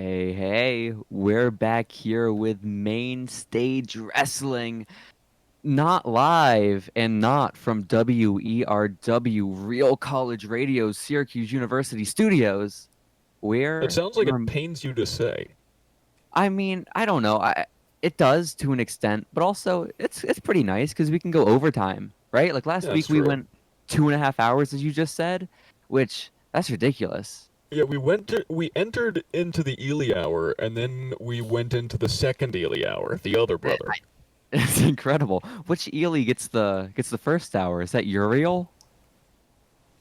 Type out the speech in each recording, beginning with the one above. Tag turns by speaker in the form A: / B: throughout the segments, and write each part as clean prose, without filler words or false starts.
A: Hey, we're back here with Main Stage Wrestling, not live and not from WERW Real College Radio, Syracuse University Studios.
B: It
A: We're,
B: sounds like it pains you to say.
A: I mean, I don't know. It does to an extent, but also it's pretty nice because we can go overtime, right? Like last
B: That's
A: week we
B: true.
A: went 2.5 hours, as you just said, which that's ridiculous.
B: Yeah, we entered into the Ely hour, and then we went into the second Ely hour, the other brother.
A: It's incredible. Which Ely gets the first hour? Is that Uriel?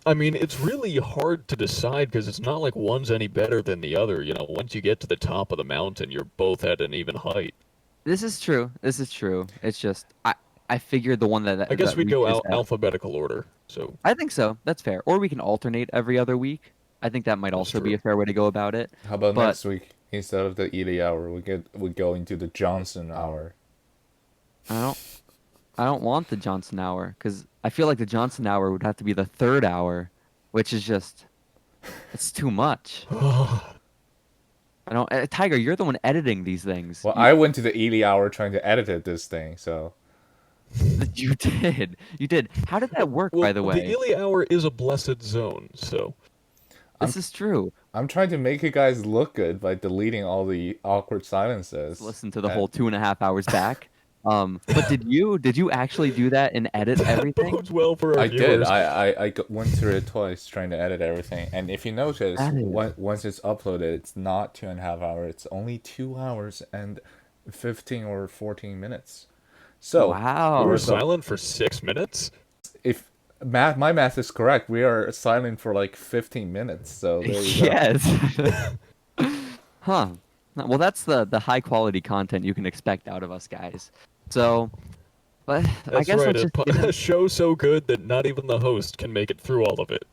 B: I mean, it's really hard to decide because it's not like one's any better than the other. Once you get to the top of the mountain, you're both at an even height.
A: This is true. This is true. It's just I figured the one that
B: I
A: that,
B: guess
A: that
B: we'd go
A: reaches that.
B: alphabetical order. So
A: I think so. That's fair. Or we can alternate every other week. I think that might
B: that's
A: also be a
B: true.
A: fair way to go about it.
C: How about
A: But
C: next week instead of the Ely hour, we go into the Johnson hour.
A: I don't I don't want the Johnson hour because I feel like the Johnson hour would have to be the third hour, which is just it's too much. I don't. Tiger, you're the one editing these things.
C: Well, I went to the Ely hour trying to edit this thing, so
A: You did. You did. How did that work, by
B: Well,
A: the
B: the
A: way?
B: Ely hour is a blessed zone, so
C: I'm
A: This is true.
C: I'm trying to make you guys look good by deleting all the awkward silences.
A: Listen to the
C: And
A: whole 2.5 hours back. But did you actually do that and edit
B: that
A: everything?
B: bodes well for our
C: I did.
B: viewers.
C: Went through it twice trying to edit everything. And if you notice,
A: That is
C: once it's uploaded, it's not 2.5 hours. It's only 2 hours and 15 or 14 minutes. So
B: We
C: we
B: were
C: were
A: wow.
C: so
B: silent for 6 minutes.
C: if my math is correct, we are silent for like 15 minutes. So there you go.
A: Yes. Huh. Well, that's the high quality content you can expect out of us guys. So, but I
B: That's
A: guess
B: right,
A: let's just get
B: a
A: in.
B: show so good that not even the host can make it through all of it.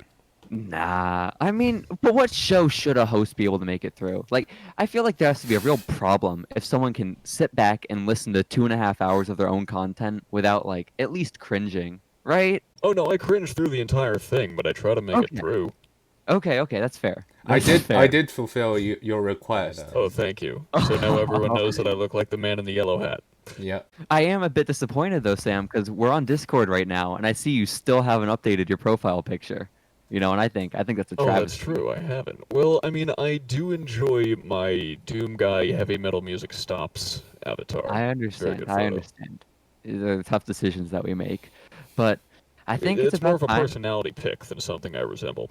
A: Nah, I mean, but what show should a host be able to make it through? Like, I feel like there has to be a real problem if someone can sit back and listen to 2.5 hours of their own content without, like, at least cringing, right?
B: Oh no, I cringed through the entire thing, but I try to make it
A: Okay,
B: through.
A: okay, that's fair.
C: I
A: That's
C: did I
A: fair.
C: did fulfill your request.
B: Oh, thank you. So now everyone knows that I look like the man in the yellow hat.
C: Yeah.
A: I am a bit disappointed though, Sam, because we're on Discord right now, and I see you still haven't updated your profile picture. And I think that's a
B: Oh, that's
A: travesty.
B: true, I haven't. Well, I mean, I do enjoy my Doom Guy heavy metal music stops avatar.
A: I
B: Very
A: understand.
B: good
A: I
B: photo.
A: understand. They're the tough decisions that we make, but I think it's
B: It's more
A: about
B: of a
A: time.
B: personality pick than something I resemble.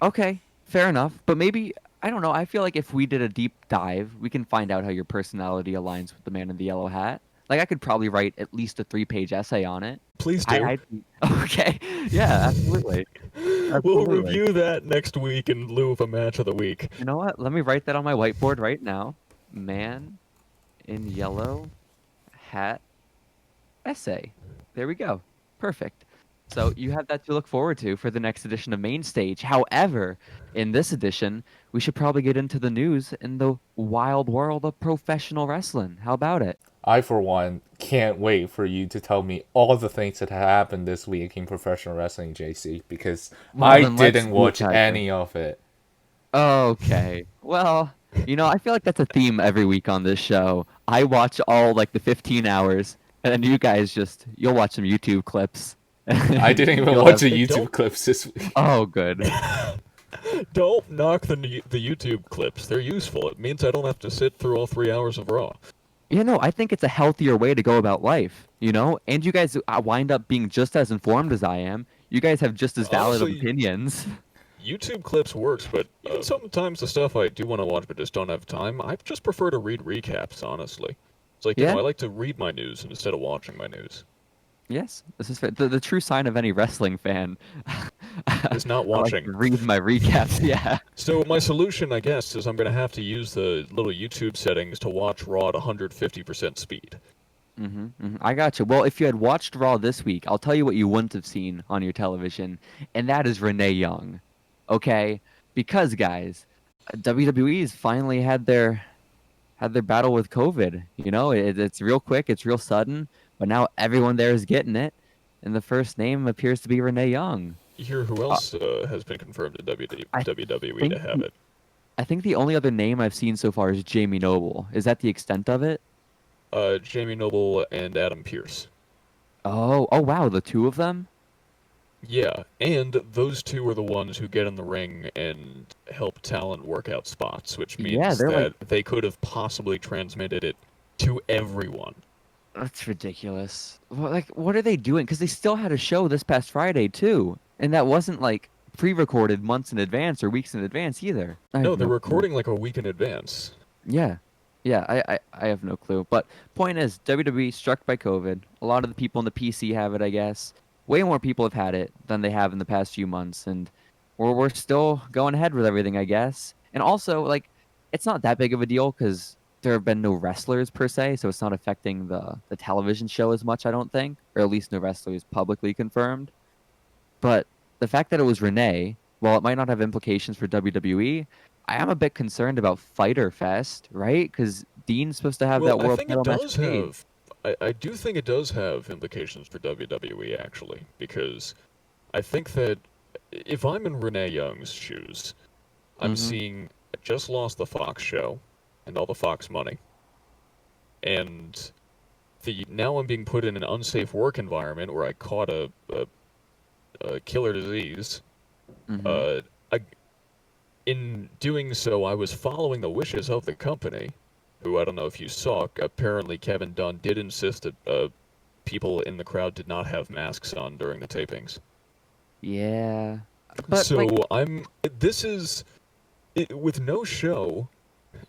A: Okay, fair enough. But maybe I don't know. I feel like if we did a deep dive, we can find out how your personality aligns with the man in the yellow hat. Like I could probably write at least a 3-page essay on it.
B: Please do.
A: Okay. Yeah, absolutely.
B: We'll
A: Absolutely.
B: review that next week in lieu of a match of the week.
A: You know what? Let me write that on my whiteboard right now. Man in yellow hat essay. There we go. Perfect. So you have that to look forward to for the next edition of Main Stage. However, in this edition, we should probably get into the news in the wild world of professional wrestling. How about it?
C: I, for one, can't wait for you to tell me all the things that happened this week in professional wrestling, JC, because
A: Well,
C: I
A: then let's
C: didn't
A: do it,
C: watch
A: Tiger.
C: any of it.
A: Okay. Well, I feel like that's a theme every week on this show. I watch all like the 15 hours, and then you guys you'll watch some YouTube clips.
C: I didn't even
A: You'll
C: watch
A: have,
C: the
B: Hey,
C: YouTube clips this week.
A: oh, good.
B: don't knock the YouTube clips. They're useful. It means I don't have to sit through all 3 hours of Raw.
A: I think it's a healthier way to go about life. And you guys wind up being just as informed as I am. You guys have just as valid of
B: Honestly,
A: opinions.
B: YouTube clips works, but even sometimes the stuff I do want to watch but just don't have time, I just prefer to read recaps, honestly. It's like,
A: Yeah,
B: I like to read my news instead of watching my news.
A: yes, this is fair. The true sign of any wrestling fan.
B: It's not
A: I like to
B: watching.
A: read my recaps. Yeah.
B: So my solution, I guess, is I'm going to have to use the little YouTube settings to watch Raw at 150% speed.
A: I got you. Well, if you had watched Raw this week, I'll tell you what you wouldn't have seen on your television, and that is Renee Young. Okay? Because guys, WWE's finally had their battle with COVID. It's real quick, it's real sudden, but now everyone there is getting it, and the first name appears to be Renee Young.
B: Here, who
A: Uh,
B: else has been confirmed to
A: I
B: WWE to
A: think
B: have it?
A: I think the only other name I've seen so far is Jamie Noble. Is that the extent of it?
B: Jamie Noble and Adam Pearce.
A: Oh, oh wow, the two of them?
B: Yeah, and those two are the ones who get in the ring and help talent work out spots, which
A: Yeah,
B: means
A: they're like,
B: that they could have possibly transmitted it to everyone.
A: that's ridiculous. Like, what are they doing? Because they still had a show this past Friday too, and that wasn't like pre-recorded months in advance or weeks in advance either. I
B: No,
A: have
B: they're
A: no clue.
B: recording like a week in advance.
A: Yeah. Yeah, I have no clue. But point is, WWE struck by COVID. A lot of the people in the PC have it, I guess. Way more people have had it than they have in the past few months, and we're still going ahead with everything, I guess. And also, like, it's not that big of a deal because there have been no wrestlers per se, so it's not affecting the television show as much, I don't think, or at least no wrestlers publicly confirmed. But the fact that it was Renee, while it might not have implications for WWE, I am a bit concerned about Fighter Fest, right? Because Dean's supposed to have
B: Well,
A: that
B: I
A: world
B: think it
A: title match
B: does
A: with Paige.
B: have. I do think it does have implications for WWE, actually, because I think that if I'm in Renee Young's shoes, I'm
A: Mm-hmm.
B: seeing I just lost the Fox show and all the Fox money, and now I'm being put in an unsafe work environment where I caught a killer disease.
A: Mm-hmm.
B: Uh, I, in doing so, I was following the wishes of the company, who I don't know if you saw. Apparently, Kevin Dunn did insist that people in the crowd did not have masks on during the tapings.
A: Yeah. But
B: So
A: like,
B: this is with no show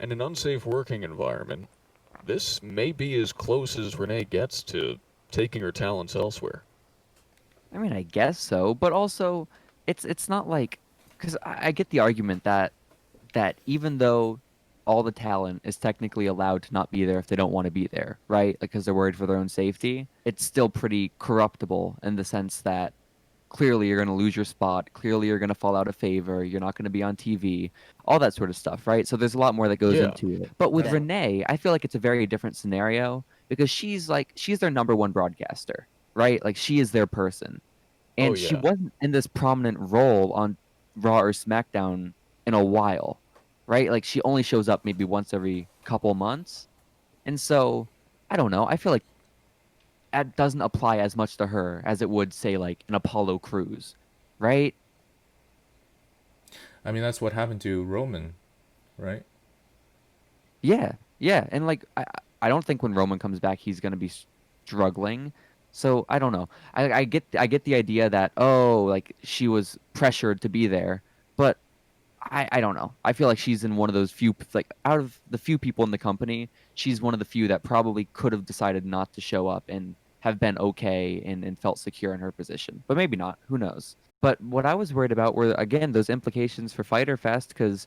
B: and an unsafe working environment. This may be as close as Renee gets to taking her talents elsewhere.
A: I mean, I guess so. But also, it's not like because I get the argument that even though all the talent is technically allowed to not be there if they don't want to be there, right? Like because they're worried for their own safety, it's still pretty corruptible in the sense that clearly you're going to lose your spot. Clearly you're going to fall out of favor. You're not going to be on TV, all that sort of stuff, right? So there's a lot more that goes
B: Yeah,
A: into it. But with
C: That's
A: Renee, I feel like it's a very different scenario because she's their number one broadcaster, right? Like she is their person.
B: oh
A: And she
B: yeah,
A: wasn't in this prominent role on Raw or SmackDown in a while, right? Like she only shows up maybe once every couple months. And so I don't know. I feel like that doesn't apply as much to her as it would say like an Apollo Crews, right?
C: I mean that's what happened to Roman, right?
A: Yeah, yeah, and like I don't think when Roman comes back he's gonna be struggling. So I don't know. I get the idea that oh like she was pressured to be there, but I don't know. I feel like she's in one of those few like out of the few people in the company, she's one of the few that probably could have decided not to show up and have been okay and felt secure in her position. But maybe not. Who knows? But what I was worried about were again those implications for Fighter Fest because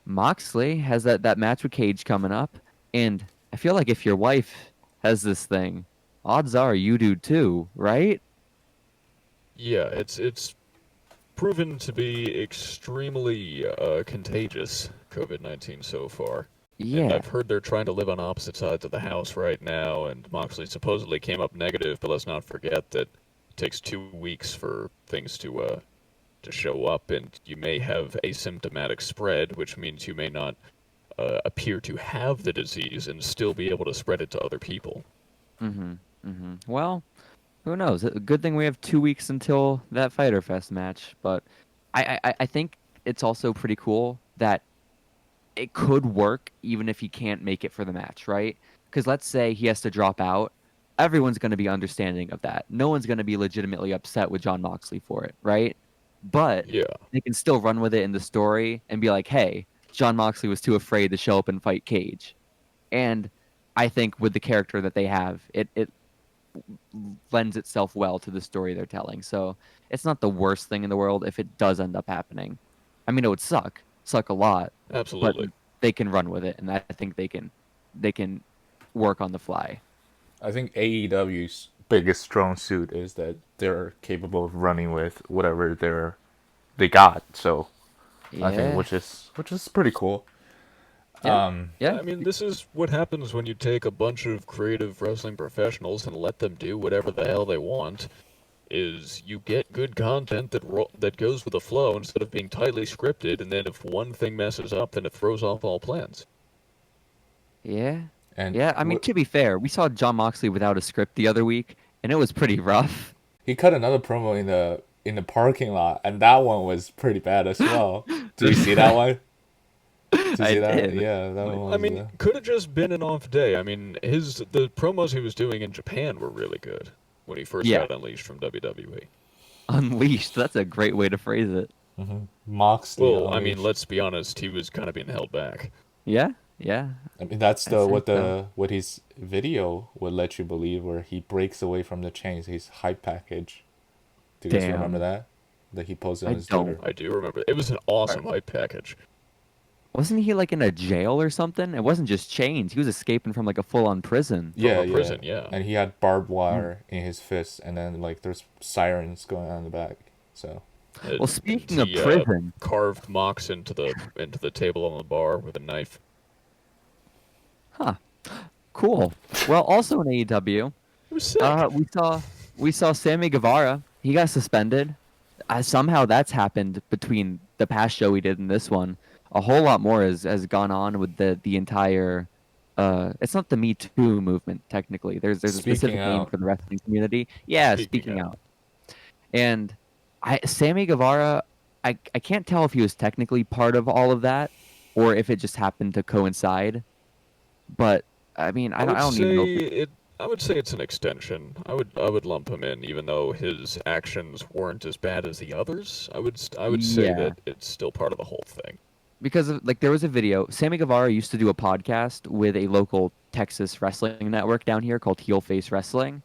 A: Moxley has that match with Cage coming up, and I feel like if your wife has this thing, odds are you do too, right?
B: yeah. It's proven to be extremely contagious, COVID-19 so far. And
A: Yeah.
B: I've heard they're trying to live on opposite sides of the house right now, and Moxley supposedly came up negative, but let's not forget that it takes 2 weeks for things to show up, and you may have asymptomatic spread, which means you may not appear to have the disease and still be able to spread it to other people.
A: Mm-hmm. Mm-hmm. Well, who knows? A good thing we have 2 weeks until that Fighter Fest match. But I think it's also pretty cool that it could work even if he can't make it for the match, right? Because let's say he has to drop out. Everyone's going to be understanding of that. No one's going to be legitimately upset with John Moxley for it, right? But
B: Yeah,
A: they can still run with it in the story and be like, hey, John Moxley was too afraid to show up and fight Cage. And I think with the character that they have, it lends itself well to the story they're telling. So it's not the worst thing in the world if it does end up happening. I mean, it would suck a lot, but
B: absolutely.
A: they can run with it, and I think they can work on the fly.
C: I think AEW's biggest strong suit is that they're capable of running with whatever they got. So I think
A: Yeah,
C: which is pretty cool.
A: yeah,
B: Yeah,
A: yeah,
B: I mean, this is what happens when you take a bunch of creative wrestling professionals and let them do whatever the hell they want. is you get good content that goes with the flow instead of being tightly scripted, and then if one thing messes up, then it throws off all plans.
A: Yeah.
C: And
A: Yeah, I mean, to be fair, we saw John Moxley without a script the other week, and it was pretty rough.
C: he cut another promo in the parking lot, and that one was pretty bad as well. Did you see that one? Did you
A: I
C: see that?
A: did.
C: Yeah, that one
B: I
C: was.
B: mean, could have just been an off day. I mean, the promos he was doing in Japan were really good when he first
A: Yeah.
B: got unleashed from WWE.
A: Unleashed. That's a great way to phrase it.
C: Moxley
B: Well, I mean,
C: unleashed.
B: let's be honest, he was kind of being held back.
A: Yeah. Yeah.
C: I mean, that's
A: I think so.
C: what his video would let you believe, where he breaks away from the chains. His hype package. Do you guys remember
A: Damn.
C: that he posted
A: I
C: on his
A: don't.
C: Twitter?
B: I do remember. It was an awesome hype package.
A: Wasn't he like in a jail or something? It wasn't just chains. He was escaping from like a full-on prison.
C: Yeah,
B: a prison, yeah.
C: And he had barbed
A: Mm.
C: wire in his fist, and then like there's sirens going on in the back. So
A: Well, speaking of
B: He
A: prison,
B: carved Mox into the table on the bar with a knife.
A: huh? Cool. Well, also in AEW,
B: It was sick.
A: we saw Sammy Guevara. He got suspended. Somehow that's happened between the past show we did and this one. A whole lot more has gone on with the entire. It's not the Me Too movement technically. There's a
C: Speaking
A: specific name
C: out.
A: for the wrestling community. Yeah, speaking out. And Sammy Guevara, I can't tell if he was technically part of all of that, or if it just happened to coincide. But I mean, I don't even know.
B: I would say it's an extension. I would lump him in, even though his actions weren't as bad as the others. I would say
A: Yeah.
B: that it's still part of the whole thing.
A: Because like there was a video. Sammy Guevara used to do a podcast with a local Texas wrestling network down here called Heel Face Wrestling,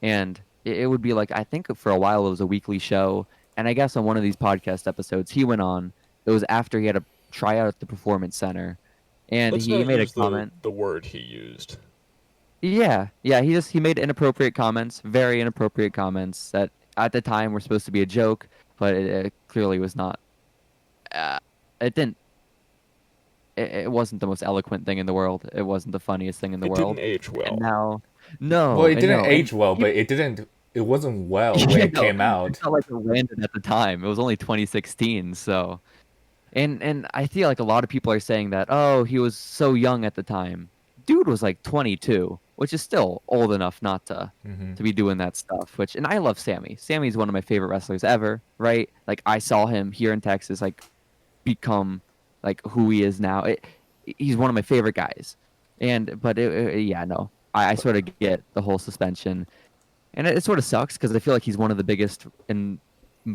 A: and it would be like, I think for a while it was a weekly show. And I guess on one of these podcast episodes he went on. It was after he had a tryout at the Performance Center, and
B: Let's
A: he
B: not
A: made a
B: use
A: comment.
B: the word he used.
A: Yeah, he made inappropriate comments, very inappropriate comments that at the time were supposed to be a joke, but it clearly was not. It didn't. It wasn't the most eloquent thing in the world. It wasn't the funniest thing in the
B: It
A: world.
B: didn't age well.
A: And now, no,
C: Well, it
A: and
C: didn't
A: no,
C: age
A: and
C: well,
A: he-
C: but it didn't. It wasn't well when
A: Yeah,
C: it
A: no,
C: came out.
A: it's not like it landed at the time. It was only 2016, so. And I feel like a lot of people are saying that, oh, he was so young at the time. Dude was like 22, which is still old enough not to be doing that stuff. And I love Sammy. Sammy's one of my favorite wrestlers ever, right? Like I saw him here in Texas, like become like who he is now. He's one of my favorite guys. Yeah, no, I sort of get the whole suspension, and it sort of sucks because I feel like he's one of the biggest and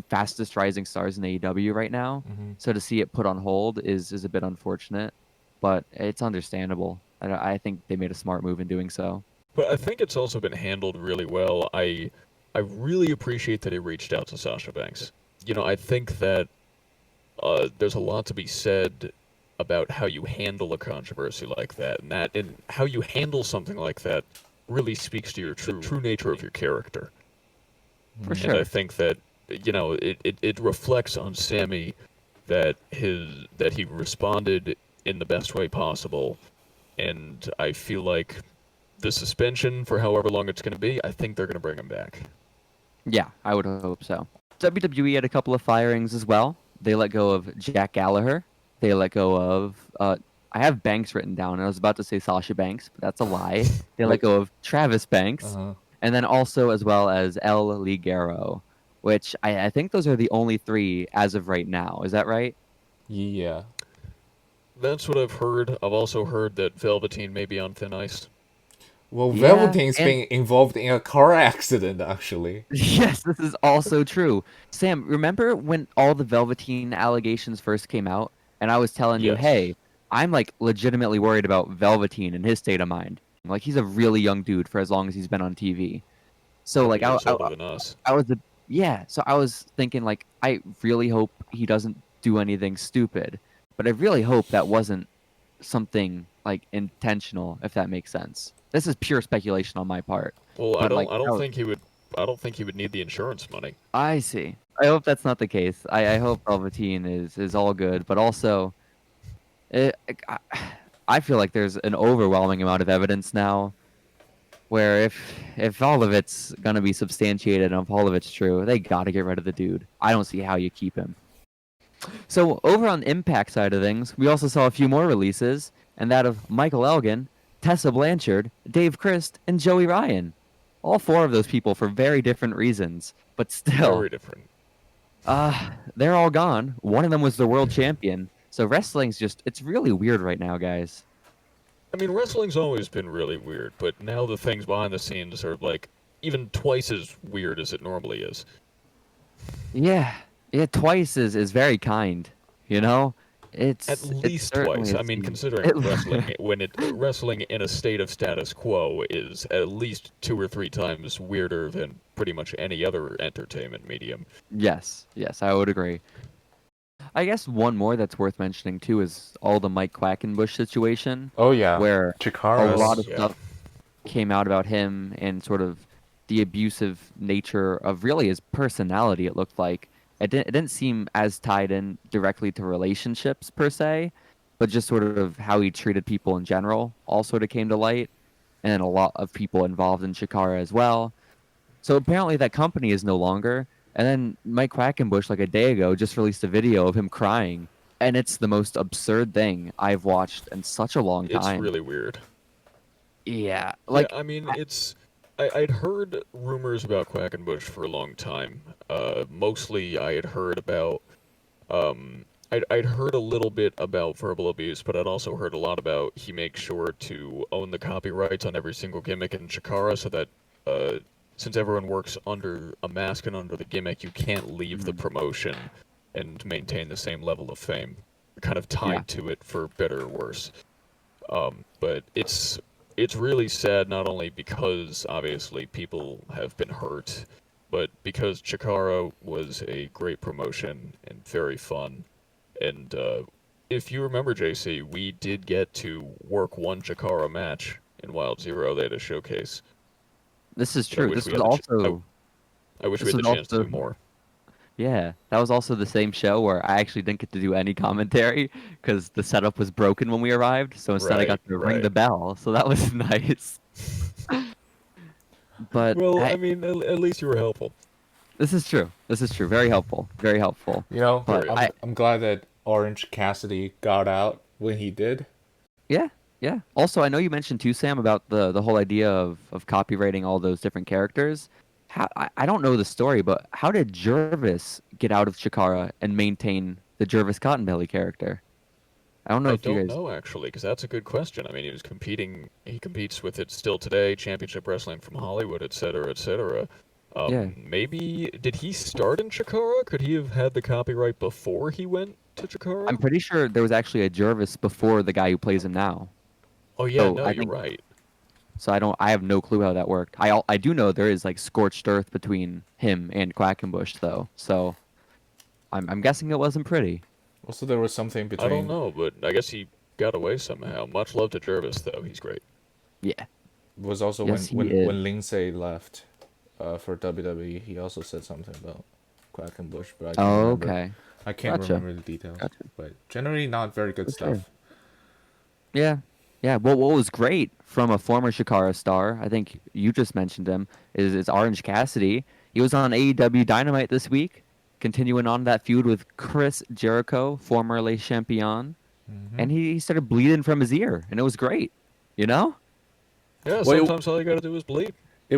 A: fastest rising stars in AEW right now. So to see it put on hold is a bit unfortunate, but it's understandable. I think they made a smart move in doing so.
B: But I think it's also been handled really well. I really appreciate that he reached out to Sasha Banks. You know, I think that there's a lot to be said about how you handle a controversy like that, and how you handle something like that really speaks to your true nature of your character.
A: For
B: And
A: sure.
B: I think that it reflects on Sammy that he responded in the best way possible, and I feel like the suspension for however long it's going to be, I think they're going to bring him back.
A: Yeah, I would hope so. WWE had a couple of firings as well. They let go of Jack Gallagher. They let go of I have Banks written down, and I was about to say Sasha Banks, but that's a lie. They let go of Travis Banks, and then also as well as El Ligero, which I think those are the only three as of right now. Is that right?
C: Yeah.
B: That's what I've heard. I've also heard that Velveteen may be on thin ice.
C: Well,
A: Yeah,
C: Velveteen's
A: and-
C: being involved in a car accident, actually.
A: Yes, this is also true. Sam, remember when all the Velveteen allegations first came out, and I was telling you,
B: Yes.
A: hey, I'm like legitimately worried about Velveteen and his state of mind. Like he's a really young dude for as long as he's been on TV. So like
B: He's older than us.
A: So I was thinking like I really hope he doesn't do anything stupid, but I really hope that wasn't something like intentional, if that makes sense. This is pure speculation on my part.
B: Well,
A: But,
B: I don't think he would need the insurance money.
A: I see. I hope that's not the case. I hope Velveteen is all good, but also, I feel like there's an overwhelming amount of evidence now where if all of it's gonna be substantiated and if all of it's true, they gotta get rid of the dude. I don't see how you keep him. So over on the Impact side of things, we also saw a few more releases, and that of Michael Elgin, Tessa Blanchard, Dave Christ, and Joey Ryan. All four of those people for very different reasons, but still,
B: Very different.
A: they're all gone. One of them was the world champion. So wrestling's it's really weird right now, guys.
B: I mean, wrestling's always been really weird, but now the things behind the scenes are like even twice as weird as it normally is.
A: Yeah, yeah, twice is very kind. You know,
B: At
A: it
B: least
A: certainly
B: twice. I
A: is.
B: mean, considering wrestling in a state of status quo is at least 2 or 3 times weirder than pretty much any other entertainment medium.
A: Yes, yes, I would agree. I guess one more that's worth mentioning too is all the Mike Quackenbush situation,
C: Oh yeah,
A: where a lot
C: Chikara's.
A: of
B: Yeah.
A: stuff came out about him and sort of the abusive nature of really his personality. It looked like it didn't seem as tied in directly to relationships per se, but just sort of how he treated people in general all sort of came to light, and a lot of people involved in Chikara as well. So apparently that company is no longer. And then Mike Quackenbush, like a day ago, just released a video of him crying, and it's the most absurd thing I've watched in such a long
B: It's
A: time.
B: really weird.
A: Yeah,
B: Yeah,
A: like
B: I mean, I'd heard rumors about Quackenbush for a long time. Mostly I had heard about. I'd heard a little bit about verbal abuse, but I'd also heard a lot about he makes sure to own the copyrights on every single gimmick in Chikara so that, since everyone works under a mask and under the gimmick, you can't leave the
A: mm,
B: promotion and maintain the same level of fame. You're kind of
A: yeah,
B: tied to it for better or worse. But it's really sad not only because obviously people have been hurt, but because Chikara was a great promotion and very fun. And if you remember, JC, we did get to work one Chikara match in Wild Zero. They had a showcase,
A: this is
B: but I
A: true.
B: wish we had the I wish we
A: This
B: had the
A: was
B: chance to do
A: also
B: more.
A: yeah, that was also the same show where I actually didn't get to do any commentary because the setup was broken when we arrived. So instead, I
B: Right,
A: got to ring
B: right.
A: the bell. So that was nice. But
B: Well, I mean, at least you were helpful.
A: this is true. This is true. Very helpful. Very helpful.
C: You know,
A: But
B: Very
C: I'm
A: I
B: helpful.
C: I'm glad that Orange Cassidy got out when he did.
A: Yeah, yeah. Also, I know you mentioned too, Sam, about the whole idea of copywriting all those different characters. I don't know the story, but how did Jervis get out of Chikara and maintain the Jervis Cottonbelly character? I don't know
B: I
A: if you
B: don't
A: guys.
B: know actually, because that's a good question. I mean, he was competing. He competes with it still today. Championship Wrestling from Hollywood, etc., etc.
A: Yeah,
B: Maybe did he start in Chikara? Could he have had the copyright before he went to
A: I'm
B: Chikara?
A: pretty sure there was actually a Jervis before the guy who plays him now.
B: Oh yeah,
A: So
B: no,
A: I
B: you're
A: think
B: right.
A: so. I have no clue how that worked. I do know there is like scorched earth between him and Quackenbush though. So I'm guessing it wasn't pretty.
C: Also, there was something
B: I don't
C: between.
B: know, but I guess he got away somehow. Much love to Jervis, though. He's great.
A: Yeah.
C: Was also
A: Yes,
C: when
A: he is.
C: Lindsay left, for WWE. He also said something about Quackenbush, but I can't
A: Oh,
C: remember.
A: okay.
C: I can't
A: Gotcha.
C: remember the details.
A: Gotcha.
C: But generally, not very good
A: For sure.
C: stuff.
A: Yeah. Yeah. Well, what was great from a former Shikara star, I think you just mentioned him, is Orange Cassidy. He was on AEW Dynamite this week, continuing on that feud with Chris Jericho, former Le Champion,
C: Hmm.
A: and he started bleeding from his ear, and it was great. You know?
B: Yeah,
C: Well,
B: sometimes all you gotta do is bleed.
A: Yeah.
C: it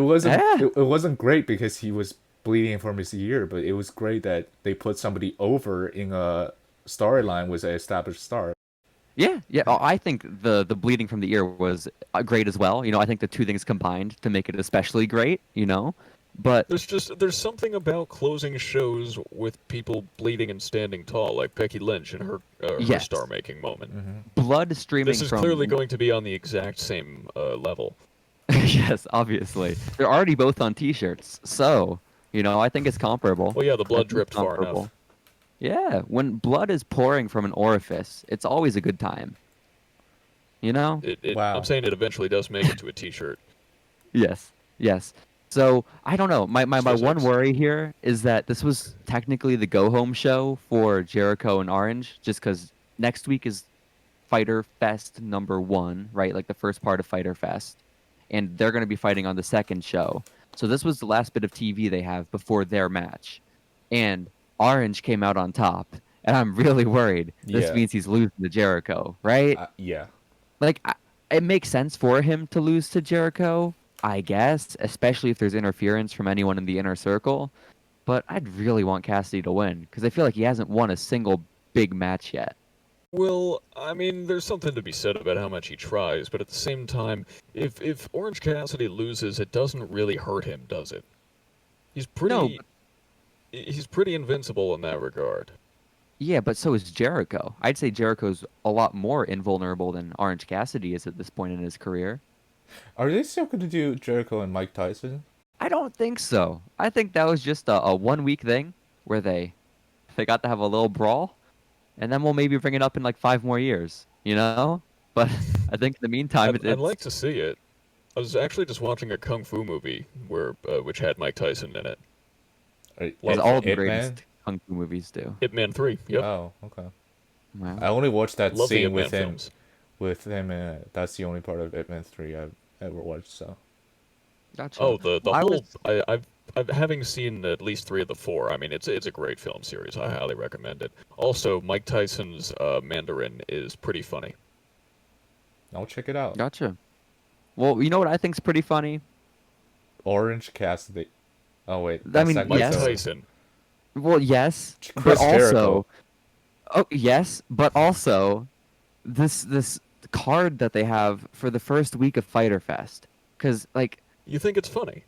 C: wasn't great because he was bleeding from his ear, but it was great that they put somebody over in a storyline with an established star.
A: Yeah, yeah. I think the bleeding from the ear was great as well. I think the two things combined to make it especially great. But
B: There's something about closing shows with people bleeding and standing tall, like Becky Lynch in her star
A: yes,
B: making moment.
C: Hmm.
A: blood
B: This
A: streaming
B: is clearly
A: from
B: going to be on the exact same level.
A: yes, obviously. They're already both on t-shirts. So, I think it's comparable.
B: Well, yeah, the
A: I
B: blood
A: think it's
B: dripped far enough.
A: comparable. Yeah, when blood is pouring from an orifice, it's always a good time. You know?
B: I'm
C: Wow.
B: saying it eventually does make it to a T-shirt.
A: Yes. Yes. So, I don't know. My one
B: Physics.
A: worry here is that this was technically the go home show for Jericho and Orange just cuz next week is Fighter Fest #1, right? Like the first part of Fighter Fest. and they're going to be fighting on the second show. So this was the last bit of TV they have before their match, and Orange came out on top, and I'm really worried this
C: Yeah.
A: means he's losing to Jericho, right?
C: Yeah.
A: Like, it makes sense for him to lose to Jericho, I guess, especially if there's interference from anyone in the inner circle. But I'd really want Cassidy to win because I feel like he hasn't won a single big match yet.
B: Well, I mean, there's something to be said about how much he tries, but at the same time, if Orange Cassidy loses, it doesn't really hurt him, does it? He's
A: No,
B: pretty he's pretty invincible in that regard.
A: yeah, but so is Jericho. I'd say Jericho's a lot more invulnerable than Orange Cassidy is at this point in his career.
C: Are they still going to do Jericho and Mike Tyson?
A: I don't think so. I think that was just a 1 week thing where they got to have a little brawl, and then we'll maybe bring it up in like 5 more years, you know? But I think in the meantime,
B: I'd like
A: it's
B: to see it. I was actually just watching a kung fu movie which had Mike Tyson in it.
C: Or
B: A lot
A: as
B: of
A: all
B: fun.
A: the
C: Ip Man?
A: greatest kung fu movies do.
B: Ip Man 3. Yep.
C: Oh, okay.
A: Wow.
C: I only watched that
B: Love the
C: scene
B: Ip Man films.
C: with him. That's the only part of Ip Man 3 I've ever watched. So
A: Gotcha.
B: Oh, the
A: Well, I was
B: whole I've having seen at least 3 of the 4. I mean, it's a great film series. I highly recommend it. Also, Mike Tyson's Mandarin is pretty funny.
C: I'll check it out.
A: gotcha. Well, you know what I think's pretty funny?
C: Orange Cassidy. Oh wait,
A: I
C: that's
A: mean,
C: not
B: Mike
A: yes.
B: Tyson.
A: Well, yes, but
C: Chris
A: also,
C: Jericho.
A: oh, yes, but also, this card that they have for the first week of Fighter Fest, because like,
B: You think it's funny?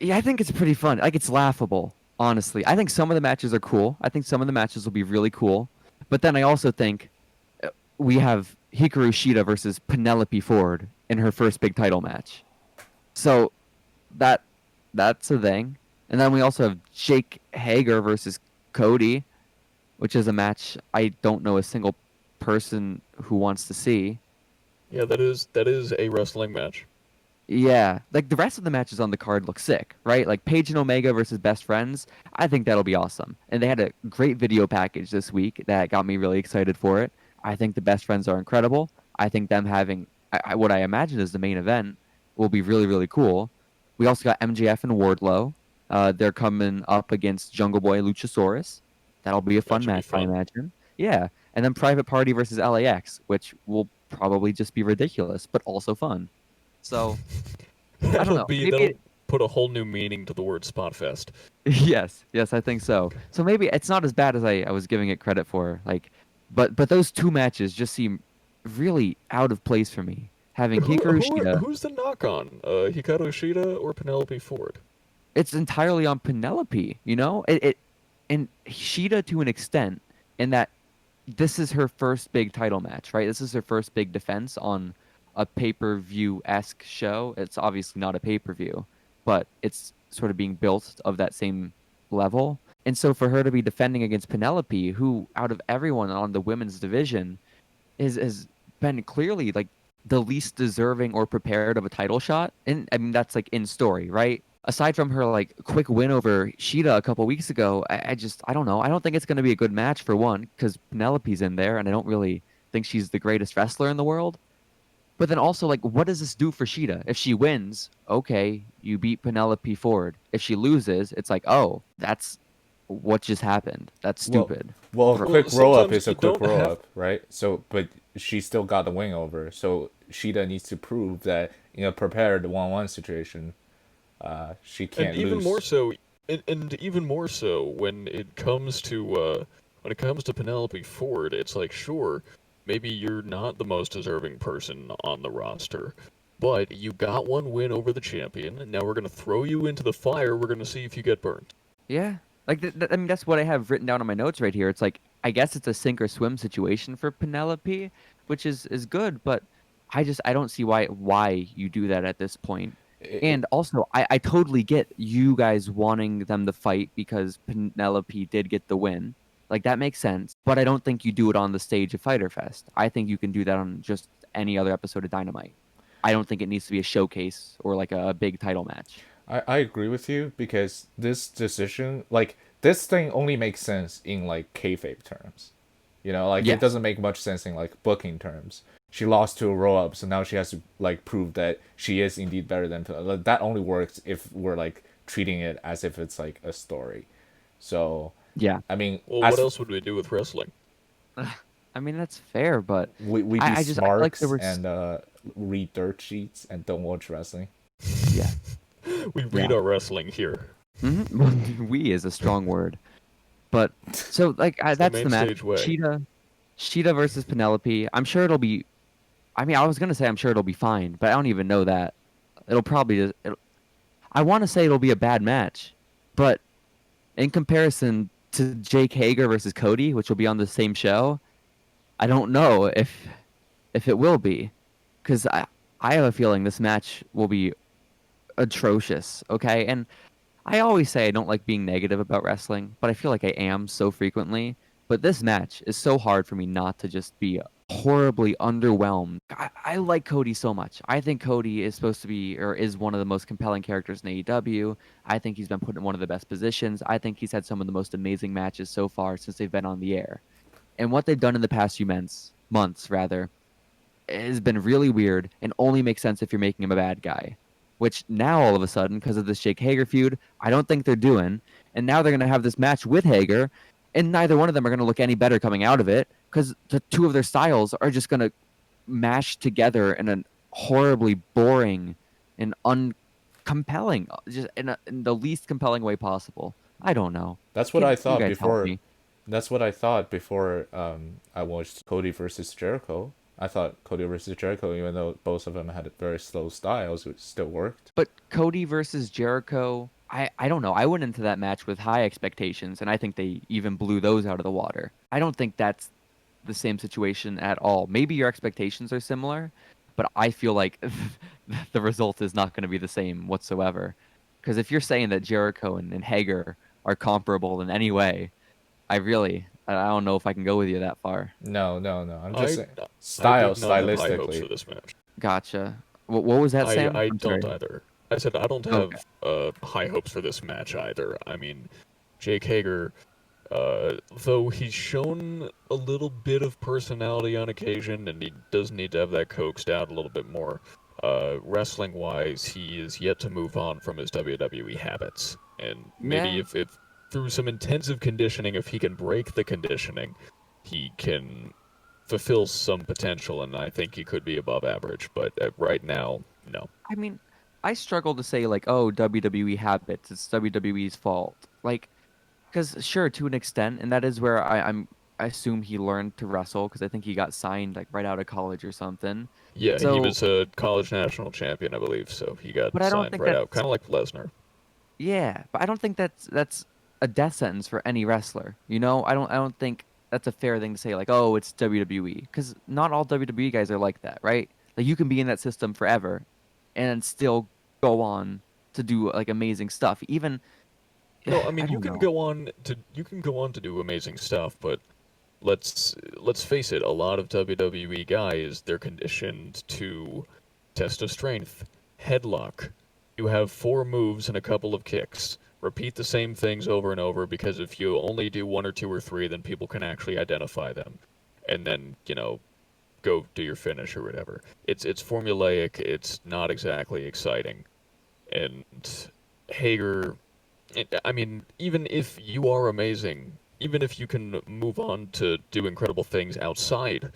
A: yeah, I think it's pretty fun. Like, it's laughable, honestly. I think some of the matches are cool. I think some of the matches will be really cool, but then I also think we have Hikaru Shida versus Penelope Ford in her first big title match. So that that's a thing. And then we also have Jake Hager versus Cody, which is a match I don't know a single person who wants to see.
B: Yeah, that is a wrestling match.
A: Yeah, like the rest of the matches on the card look sick, right? Like Paige and Omega versus Best Friends. I think that'll be awesome. And they had a great video package this week that got me really excited for it. I think the Best Friends are incredible. I think them having what I imagine is the main event will be really, really cool. We also got MJF and Wardlow. They're coming up against Jungle Boy and Luchasaurus. That'll be a
B: That
A: fun
B: should be
A: match, I
B: fun.
A: imagine. Yeah. And then Private Party versus LAX, which will probably just be ridiculous, but also fun. So I don't know. Maybe
B: That'll put a whole new meaning to the word Spotfest.
A: yes, I think so. So maybe it's not as bad as I was giving it credit for. Like, but those two matches just seem really out of place for me. Having
B: But
A: Hikaru Shida,
B: who's the knock on? Hikaru Shida or Penelope Ford?
A: it's entirely on Penelope. You know, it and Shida to an extent, in that this is her first big title match, right? This is her first big defense on a pay-per-view-esque show. It's obviously not a pay-per-view, but it's sort of being built of that same level. And so for her to be defending against Penelope, who out of everyone on the women's division has been clearly like the least deserving or prepared of a title shot. And I mean that's like in story, right? Aside from her like quick win over Shida a couple weeks ago, I don't know. I don't think it's going to be a good match for one because Penelope's in there, and I don't really think she's the greatest wrestler in the world. But then also, like, what does this do for Shida? If she wins, okay, you beat Penelope Ford. If she loses, it's like, oh, that's what just happened. That's
C: Well,
A: stupid.
C: well, a
A: Or-
B: Well,
C: quick roll up
B: sometimes
C: is a
B: you
C: quick
B: don't
C: roll
B: have.
C: up, right? So, but she still got the wing over. So Sheeta needs to prove that in a prepared 1-1 situation, she
B: And
C: can't
B: even more
C: lose.
B: so, and even more so when it comes to Penelope Ford, it's like sure, maybe you're not the most deserving person on the roster, but you got one win over the champion, and now we're gonna throw you into the fire. We're gonna see if you get burnt.
A: Yeah. Like, I mean, that's what I have written down on my notes right here. It's like, I guess it's a sink or swim situation for Penelope, which is good, but I don't see why you do that at this point.
C: It,
A: And also, I totally get you guys wanting them to fight because Penelope did get the win. Like, that makes sense. But I don't think you do it on the stage of Fighter Fest. I think you can do that on just any other episode of Dynamite. I don't think it needs to be a showcase or like a big title match.
C: I agree with you because this decision, like this thing, only makes sense in like kayfabe terms. Like it
A: Yes.
C: doesn't make much sense in like booking terms. She lost to a roll up, so now she has to like prove that she is indeed better than like, that. Only works if we're like treating it as if it's like a story. So,
A: Yeah.
C: I mean,
B: Well, what
C: as
B: else would we do with wrestling?
A: I mean, that's fair, but
C: we do
A: I feel like there
C: smarks
A: was,
C: and read dirt sheets and don't watch wrestling.
A: yeah,
B: We read
A: yeah.
B: our wrestling here.
A: We is a strong word, but so like
B: It's the
A: that's the
B: main
A: match.
B: stage way.
A: Sheeta versus Penelope. I'm sure it'll be. I mean, I was gonna say I'm sure it'll be fine, but I don't even know that. It'll probably. I want to say it'll be a bad match, but in comparison to Jake Hager versus Cody, which will be on the same show, I don't know if it will be, because I have a feeling this match will be atrocious. Okay, and I always say I don't like being negative about wrestling, but I feel like I am so frequently. But this match is so hard for me not to just be horribly underwhelmed. I like Cody so much. I think Cody is supposed to be, or is one of the most compelling characters in AEW. I think he's been put in one of the best positions. I think he's had some of the most amazing matches so far since they've been on the air. And what they've done in the past few months rather, has been really weird and only makes sense if you're making him a bad guy. Which now all of a sudden, because of this Jake Hager feud, I don't think they're doing. And now they're gonna have this match with Hager, and neither one of them are gonna look any better coming out of it, because the two of their styles are just gonna mash together in a horribly boring and uncompelling, just in the least compelling way possible. I don't know.
C: That's what I
A: You
C: thought
A: guys help
C: before.
A: me.
C: That's what I thought before I watched Cody versus Jericho. I thought Cody versus Jericho, even though both of them had very slow styles, it still worked.
A: But Cody versus Jericho, I don't know. I went into that match with high expectations, and I think they even blew those out of the water. I don't think that's the same situation at all. Maybe your expectations are similar, but I feel like the result is not going to be the same whatsoever. Because if you're saying that Jericho and Hager are comparable in any way, I don't know if I can go with you that far.
C: No, no, no. I'm just
B: I
C: saying
B: I do
C: style,
B: not have high hopes
C: stylistically.
B: for this match.
A: Gotcha. What was that, Sam?
B: I
A: I'm
B: don't
A: sorry.
B: either. I said I don't
A: Okay.
B: have high hopes for this match either. I mean, Jake Hager, though he's shown a little bit of personality on occasion, and he does need to have that coaxed out a little bit more. Wrestling wise, he is yet to move on from his WWE habits, and maybe
A: Yeah.
B: if through some intensive conditioning, if he can break the conditioning, he can fulfill some potential, and I think he could be above average. But right now, no.
A: I mean, I struggle to say like, oh, WWE habits, it's WWE's fault. Like, because sure, to an extent, and that is where I assume he learned to wrestle because I think he got signed like right out of college or something.
B: Yeah, he
A: So,
B: was a college national champion, I believe, so he got
A: but I don't
B: signed
A: think
B: right out,
A: that's
B: kind of like Lesnar.
A: yeah, but I don't think that's a death sentence for any wrestler. You know, I don't think that's a fair thing to say like, oh, it's WWE, because not all WWE guys are like that, right? Like you can be in that system forever and still go on to do like amazing stuff. Even
B: No, I
A: I
B: mean
A: don't know.
B: you can go on to do amazing stuff, but let's face it, a lot of WWE guys they're conditioned to test of strength, headlock. You have four moves and a couple of kicks. Repeat the same things over and over because if you only do one or two or three, then people can actually identify them. And then, go do your finish or whatever. It's formulaic, it's not exactly exciting. And Hager I mean, even if you are amazing, even if you can move on to do incredible things outside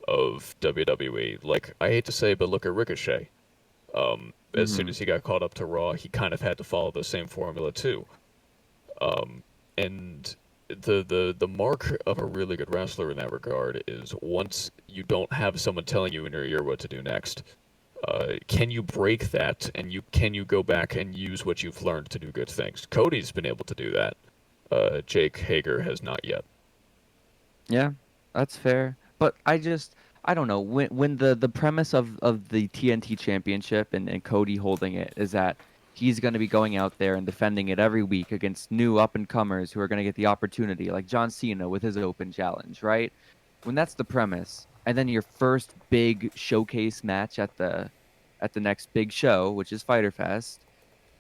B: of WWE, like I hate to say, but look at Ricochet. As soon
A: Hmm.
B: as he got caught up to Raw, he kind of had to follow the same formula too. And the mark of a really good wrestler in that regard is once you don't have someone telling you in your ear what to do next. Can you break that and can you go back and use what you've learned to do good things? Cody's been able to do that. Jake Hager has not yet.
A: Yeah, that's fair. But I don't know when the premise of the TNT Championship and Cody holding it is that he's going to be going out there and defending it every week against new up and comers who are going to get the opportunity, like John Cena with his Open Challenge, right? When that's the premise, and then your first big showcase match at the next big show, which is Fyter Fest,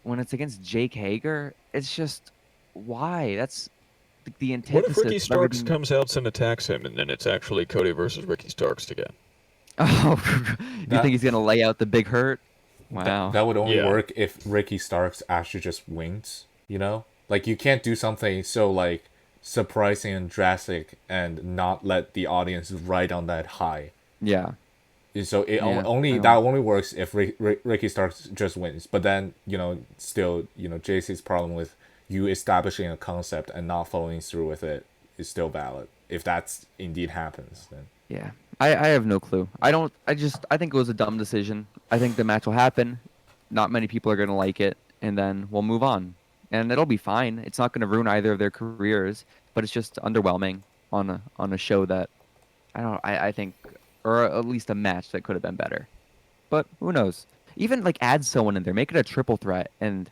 A: when it's against Jake Hager, it's just why? the
B: What if Ricky
A: antithesis of
B: Starks
A: everything.
B: comes out and attacks him, and then it's actually Cody versus Ricky Starks again?
A: Oh, you think
C: That
A: he's gonna lay out the big hurt? Wow.
C: that would only
B: Yeah.
C: work if Ricky Starks actually just wins. You know, like you can't do something so like surprising and drastic and not let the audience ride on that high.
A: Yeah.
C: So it
A: Yeah.
C: only that only works if Ricky Starks just wins. But then still JC's problem with you establishing a concept and not following through with it is still valid. If that's indeed happens, then
A: Yeah. I have no clue. I don't. I think it was a dumb decision. I think the match will happen. Not many people are gonna like it, and then we'll move on, and it'll be fine. It's not gonna ruin either of their careers, but it's just underwhelming on a show that I don't. I think, or at least a match that could have been better. But who knows? Even like add someone in there, make it a triple threat, and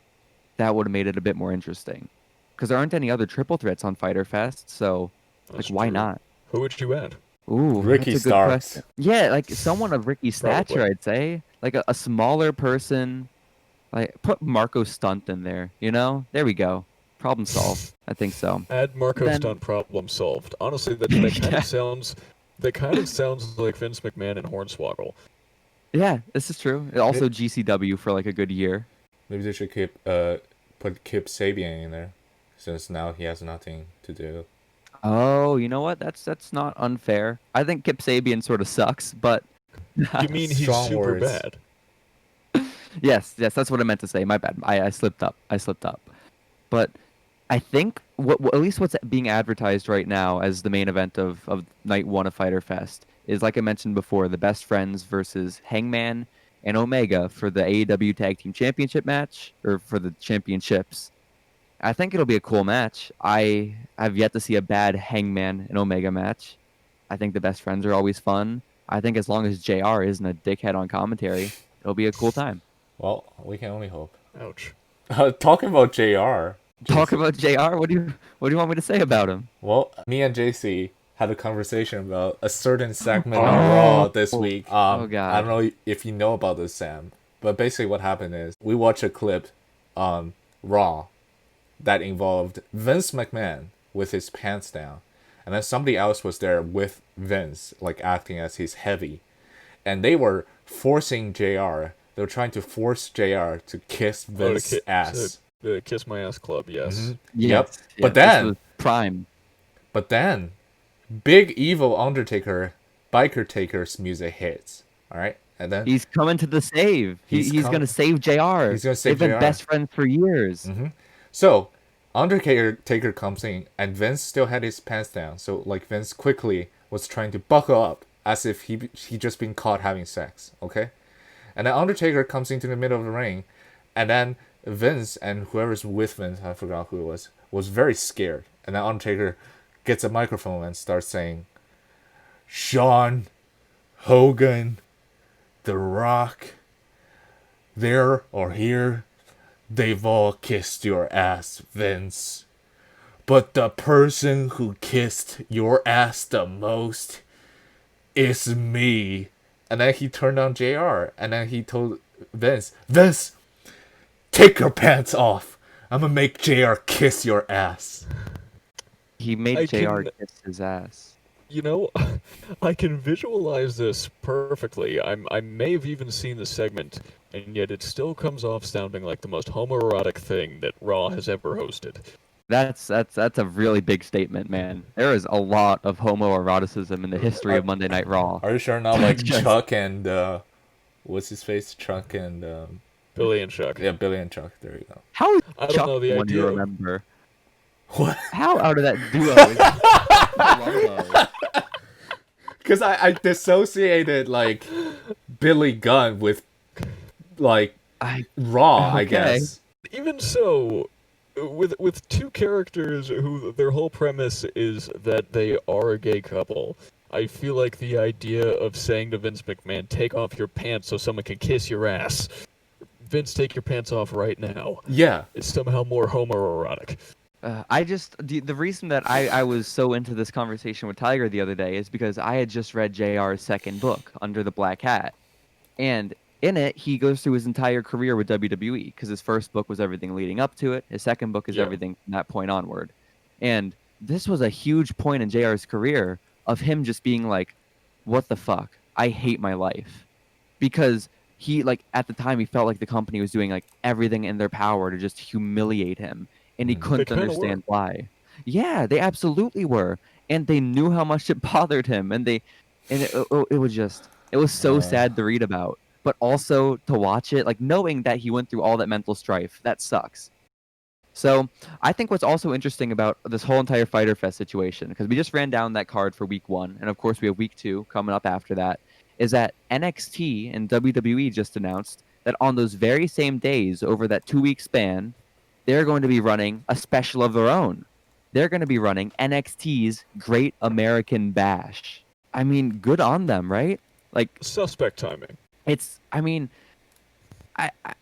A: that would have made it a bit more interesting. Because there aren't any other triple threats on Fighter Fest, so like
B: That's
A: why
B: true.
A: not?
B: Who would you add?
A: Ooh,
C: Ricky
A: that's a good
C: Starks.
A: question. Yeah, like someone of Ricky's stature,
B: Probably.
A: I'd say. Like a smaller person. Like put Marco Stunt in there, you know? There we go. Problem solved. I think so.
B: Add Marco
A: Then
B: Stunt, problem solved. Honestly, that kind
A: yeah.
B: of sounds like Vince McMahon and Hornswoggle.
A: Yeah, this is true. Also GCW for like a good year.
C: Maybe they should put Kip Sabian in there, since now he has nothing to do.
A: Oh, you know what? That's not unfair. I think Kip Sabian sort of sucks, but
B: You mean he's
C: Strong
B: super
C: words.
B: bad?
A: yes, that's what I meant to say. My bad. I slipped up. I slipped up. But I think at least what's being advertised right now as the main event of night one of Fighter Fest is, like I mentioned before, the Best Friends versus Hangman and Omega for the AEW Tag Team Championship match, or for the championships. I think it'll be a cool match. I have yet to see a bad Hangman and Omega match. I think the Best Friends are always fun. I think as long as JR isn't a dickhead on commentary, it'll be a cool time.
C: Well, we can only hope.
B: Ouch.
C: Talking about JR,
A: Talk
C: JC.
A: about JR. What do you want me to say about him?
C: Well, me and JC had a conversation about a certain segment on Raw this week.
A: Oh
C: I
A: God.
C: don't know if you know about this, Sam, but basically what happened is we watched a clip on Raw that involved Vince McMahon with his pants down, and then somebody else was there with Vince, like acting as his heavy, and they were forcing JR. They were trying to force JR to kiss Vince's ass.
B: The Kiss My Ass Club, yes.
C: Yep.
A: Yes.
C: But
A: this
C: then
A: was prime.
C: But then, big evil Undertaker, Biker Taker's music hits. All right, and then
A: He's coming to the save. He's gonna save JR.
C: He's gonna save
A: They've been
C: JR.
A: best friends for years.
C: So Undertaker comes in, and Vince still had his pants down. So like Vince quickly was trying to buckle up as if he just been caught having sex. Okay, and then Undertaker comes into the middle of the ring, and then Vince and whoever's with Vince, I forgot who it was very scared. And then Undertaker gets a microphone and starts saying, Sean, Hogan, The Rock, there or here, they've all kissed your ass, Vince. But the person who kissed your ass the most is me. And then he turned on JR, and then he told Vince, take your pants off. I'm gonna make JR kiss your ass.
A: He made
B: I
A: JR
B: can-
A: kiss his ass.
B: You know, I can visualize this perfectly. I may have even seen the segment, and yet it still comes off sounding like the most homoerotic thing that Raw has ever hosted.
A: That's a really big statement, man. There is a lot of homoeroticism in the history of Monday Night Raw.
C: Are you sure not like
A: Just-
C: Chuck and what's his face? Chuck and
B: Billy and Chuck.
C: yeah, Billy and Chuck. There you go.
A: How is
B: I don't
A: Chuck
B: know the
A: one you
B: idea.
A: remember?
C: What?
A: How out of that duo is Lolo?
C: Because I dissociated like Billy Gunn with like
A: I
C: Raw, I
A: Okay.
C: guess.
B: Even so, with two characters who their whole premise is that they are a gay couple, I feel like the idea of saying to Vince McMahon, take off your pants so someone can kiss your ass, Vince, take your pants off right now,
C: Yeah.
B: is somehow more homoerotic.
A: the reason that I was so into this conversation with Tiger the other day is because I had just read JR's second book, Under the Black Hat, and in it he goes through his entire career with WWE, because his first book was everything leading up to it, his second book is
B: Yeah.
A: everything from that point onward, and this was a huge point in JR's career of him just being like, what the fuck? I hate my life. Because he, like, at the time, he felt like the company was doing, like, everything in their power to just humiliate him. And he
B: They
A: couldn't
B: kind of were.
A: understand why. Yeah, they absolutely were. And they knew how much it bothered him. And it was just, it was so
C: Uh,
A: sad to read about. But also to watch it, like, knowing that he went through all that mental strife, that sucks. So I think what's also interesting about this whole entire Fighter Fest situation, because we just ran down that card for week 1, and of course we have week 2 coming up after that, is that NXT and WWE just announced that on those very same days, over that 2-week span, they're going to be running a special of their own. They're going to be running NXT's Great American Bash. I mean, good on them, right? Like,
B: Suspect timing.
A: I mean,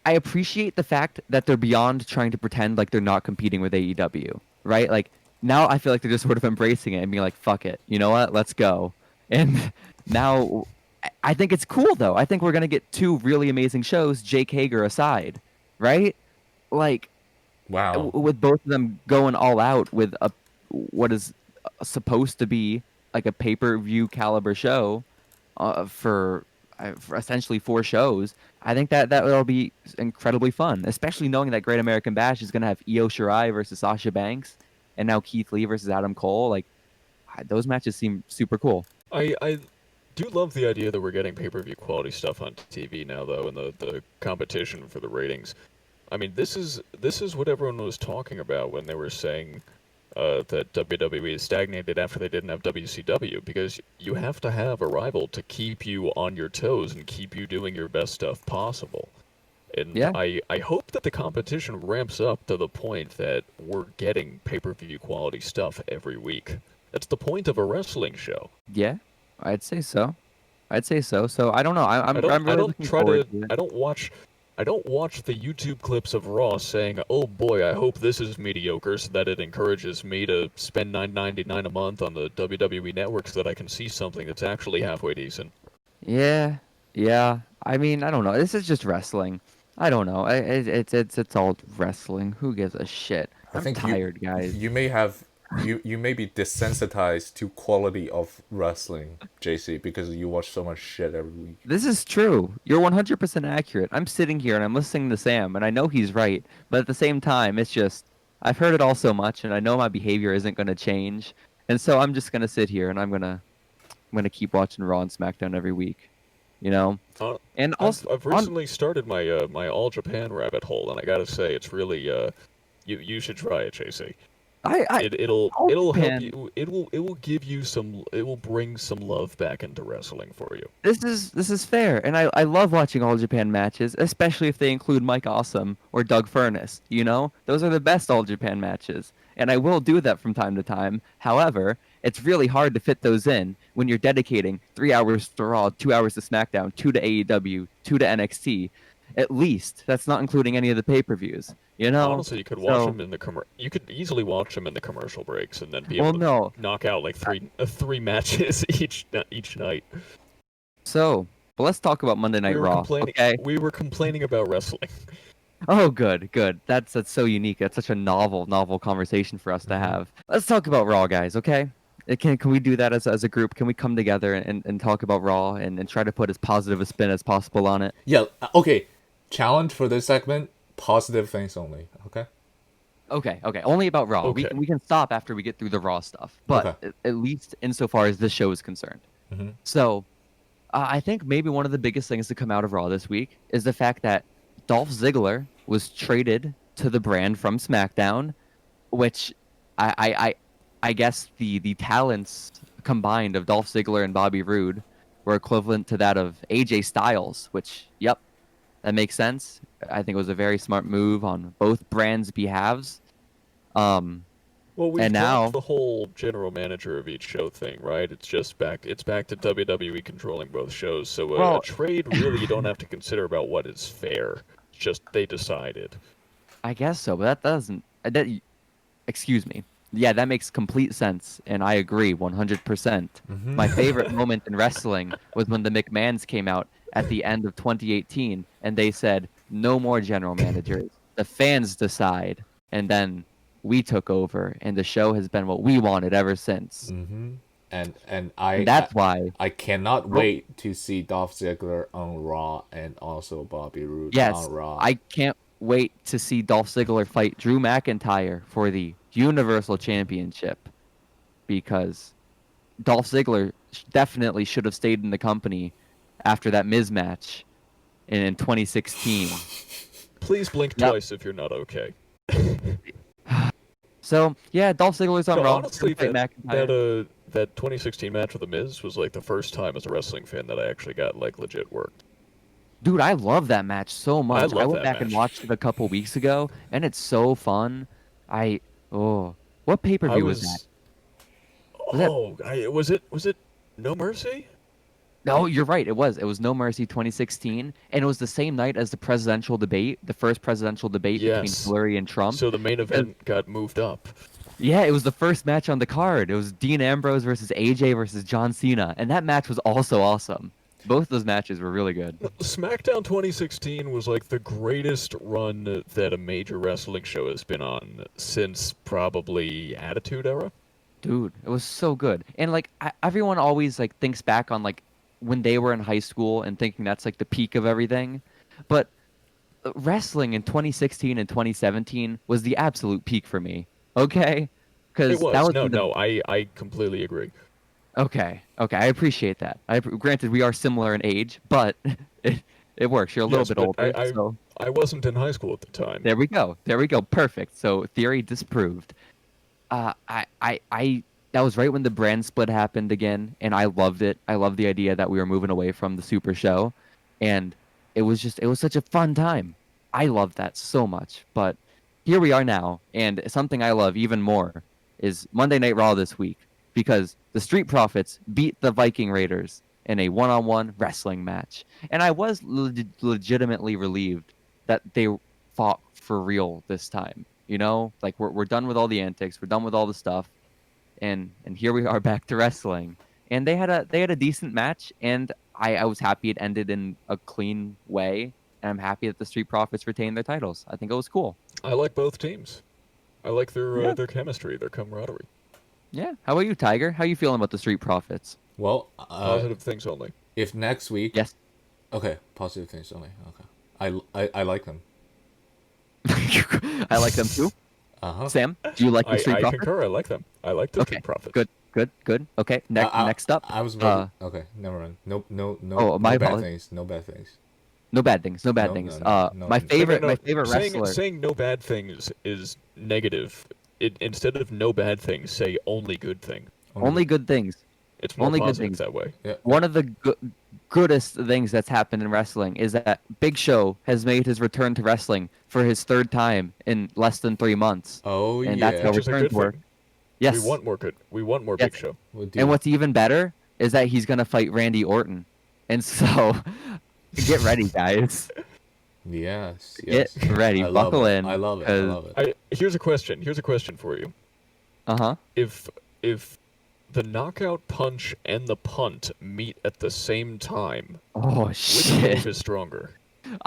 A: I appreciate the fact that they're beyond trying to pretend like they're not competing with AEW, right? Like, now I feel like they're just sort of embracing it and being like, fuck it, you know what? Let's go. And now I think it's cool, though. I think we're going to get 2 really amazing shows, Jake Hager aside, right? Like,
C: wow.
A: with both of them going all out with what is supposed to be like a pay-per-view caliber show for essentially 4 shows. I think that will be incredibly fun, especially knowing that Great American Bash is going to have Io Shirai versus Sasha Banks, and now Keith Lee versus Adam Cole. Like, those matches seem super cool.
B: I do love the idea that we're getting pay-per-view quality stuff on TV now, though, and the competition for the ratings. I mean, this is what everyone was talking about when they were saying that WWE stagnated after they didn't have WCW, because you have to have a rival to keep you on your toes and keep you doing your best stuff possible. And
A: Yeah,
B: I hope that the competition ramps up to the point that we're getting pay-per-view quality stuff every week. That's the point of a wrestling show.
A: yeah, I'd say so. I'd say so. So I don't know. I'm
B: I
A: really
B: don't
A: looking
B: try
A: forward
B: to
A: to it.
B: I don't watch the YouTube clips of Raw saying, "Oh boy, I hope this is mediocre," so that it encourages me to spend $9.99 a month on the WWE network so that I can see something that's actually halfway decent.
A: Yeah, yeah. I mean, I don't know. This is just wrestling. I don't know. It's all wrestling. Who gives a shit?
C: I
A: I'm
C: think you
A: tired, guys.
C: you may have you may be desensitized to quality of wrestling, JC, because you watch so much shit every week.
A: This is true. You're 100% accurate. I'm sitting here and I'm listening to Sam, and I know he's right, but at the same time, it's just I've heard it all so much, and I know my behavior isn't going to change, and so I'm just going to sit here and I'm gonna keep watching Raw and SmackDown every week, you know.
B: Uh,
A: And also
B: I've
A: on
B: recently started my my All Japan rabbit hole, and I gotta say, it's really you should try it, JC.
A: I All
B: It'll help
A: Japan.
B: you. It will give you some. It will bring some love back into wrestling for you.
A: This is fair, and I love watching All Japan matches, especially if they include Mike Awesome or Doug Furness. You know, those are the best All Japan matches, and I will do that from time to time. However, it's really hard to fit those in when you're dedicating 3 hours to Raw, 2 hours to SmackDown, 2 to AEW, 2 to NXT. At least that's not including any of the pay-per-views. You know,
B: Honestly, you could watch
A: so
B: them in the You could easily watch them in the commercial breaks, and then be
A: well,
B: able to
A: no.
B: knock out like three matches each night.
A: So, but let's talk about Monday Night Raw, okay?
B: We were complaining about wrestling.
A: Oh, good, good. That's so unique. That's such a novel conversation for us to
C: Mm-hmm.
A: have. Let's talk about Raw, guys. Okay? Can we do that as a group? Can we come together and talk about Raw and try to put as positive a spin as possible on it?
C: Yeah. Okay. Challenge for this segment: positive things only. Okay.
A: Okay, okay. Only about Raw. We
B: Okay.
A: can we can stop after we get through the Raw stuff, but
C: Okay.
A: at least insofar as this show is concerned.
C: Mm-hmm.
A: So, I think maybe one of the biggest things to come out of Raw this week is the fact that Dolph Ziggler was traded to the brand from SmackDown, which I I I, I guess the talents combined of Dolph Ziggler and Bobby Roode were equivalent to that of AJ Styles, which yep, that makes sense. I think it was a very smart move on both brands' behalves. Um,
B: Well, we've
A: and
B: dropped
A: now,
B: the whole general manager of each show thing, right? It's just back. It's back to WWE controlling both shows. So a
A: well,
B: trade really you don't have to consider about what is fair. It's just they decided.
A: I guess so, but that doesn't that excuse me. Yeah, that makes complete sense, and I agree 100%. My favorite moment in wrestling was when the McMahons came out at the end of 2018, and they said, no more general managers. The fans decide. And then we took over, and the show has been what we wanted ever since.
C: Mm-hmm. And
A: And
C: I
A: that's why,
C: I cannot
A: Ro-
C: wait to see Dolph Ziggler on Raw and also Bobby Roode
A: yes,
C: on Raw.
A: I can't wait to see Dolph Ziggler fight Drew McIntyre for the Universal Championship because Dolph Ziggler definitely should have stayed in the company after that Miz match in 2016.
B: Please blink
A: Yep.
B: twice if you're not okay.
A: So yeah, Dolph Ziggler's on
B: No,
A: Raw. He's
B: honestly,
A: gonna fight McIntyre.
B: that 2016 match with the Miz was like the first time as a wrestling fan that I actually got like legit worked.
A: Dude, I love that match so
B: I
A: much. I
B: love
A: went
B: that
A: back and
B: match.
A: watched it a couple weeks ago, and it's so fun. I oh, what pay per
B: I
A: view was that?
B: was
A: Was that?
B: was it No Mercy?
A: No, you're right. It was. It was No Mercy 2016, and it was the same night as the presidential debate, the first presidential debate between
B: Yes.
A: Hillary and Trump.
B: So the main event got moved up.
A: Yeah, it was the first match on the card. It was Dean Ambrose versus AJ versus John Cena, and that match was also awesome. Both those matches were really good.
B: SmackDown 2016 was like the greatest run that a major wrestling show has been on since probably Attitude Era.
A: Dude, it was so good. And like everyone always like thinks back on like when they were in high school and thinking that's like the peak of everything. But wrestling in 2016 and 2017 was the absolute peak for me. Okay?
B: It
A: Cuz that
B: was.
A: was
B: No,
A: when the
B: no, I completely agree.
A: Okay. Okay, I appreciate that. Granted we are similar in age, but it works. You're a little
B: Yes,
A: bit
B: but
A: older, so
B: I wasn't in high school at the time.
A: there we go. There we go. Perfect. So theory disproved. I that was right when the brand split happened again, and I loved it. I loved the idea that we were moving away from the Super Show, and it was such a fun time. I loved that so much. But here we are now, and something I love even more is Monday Night Raw this week because the Street Profits beat the Viking Raiders in a one-on-one wrestling match, and I was legitimately relieved that they fought for real this time. You know, like we're done with all the antics, we're done with all the stuff, and here we are back to wrestling. And they had a decent match, and I was happy it ended in a clean way. And I'm happy that the Street Profits retained their titles. I think it was cool.
B: I like both teams. I like
A: Yeah.
B: their chemistry, their camaraderie.
A: Yeah. How about you, Tiger? How you feeling about the Street Profits?
C: Well,
B: Positive things only.
C: if next week,
A: Yes.
C: okay, positive things only. Okay, I like them.
A: I like them too.
C: Uh-huh.
A: Sam, do you like the Street
B: I
A: Profits?
B: concur. I like them. I like the
A: Okay.
B: Street Profits.
A: Good. Good. Good. Okay. Next up.
C: I was
A: Uh,
C: okay. Never mind. No, no, no.
A: Oh, my
C: no bad
A: apologies.
C: things. No bad things.
A: no bad things. No bad
C: No,
A: things.
C: no, no, no,
A: My
C: no.
A: favorite.
B: No,
A: My
B: no,
A: favorite
B: saying,
A: wrestler.
B: saying no bad things is negative. Instead of no bad things, say only good thing.
A: Only good things.
B: It's more
A: Only good
B: positive
A: things.
B: that way.
C: Yeah.
A: One of the goodest things that's happened in wrestling is that Big Show has made his return to wrestling for his third time in less than 3 months.
C: Oh
A: And
C: yeah.
A: that's how
B: Which is a
A: returns
B: good
A: work.
B: thing.
A: Yes.
B: We want more good. We want more
A: Yes.
B: Big Show.
C: We'll do
A: And
C: it.
A: what's even better is that he's gonna fight Randy Orton. And so, get ready, guys.
C: Yes.
A: Get
C: Yes.
A: ready.
C: I love
A: Buckle
C: it.
A: in.
C: I love it. I love it.
B: Here's a question. Here's a question for you.
A: Uh-huh.
B: If the knockout punch and the punt meet at the same time,
A: Oh
B: which
A: shit.
B: move is stronger?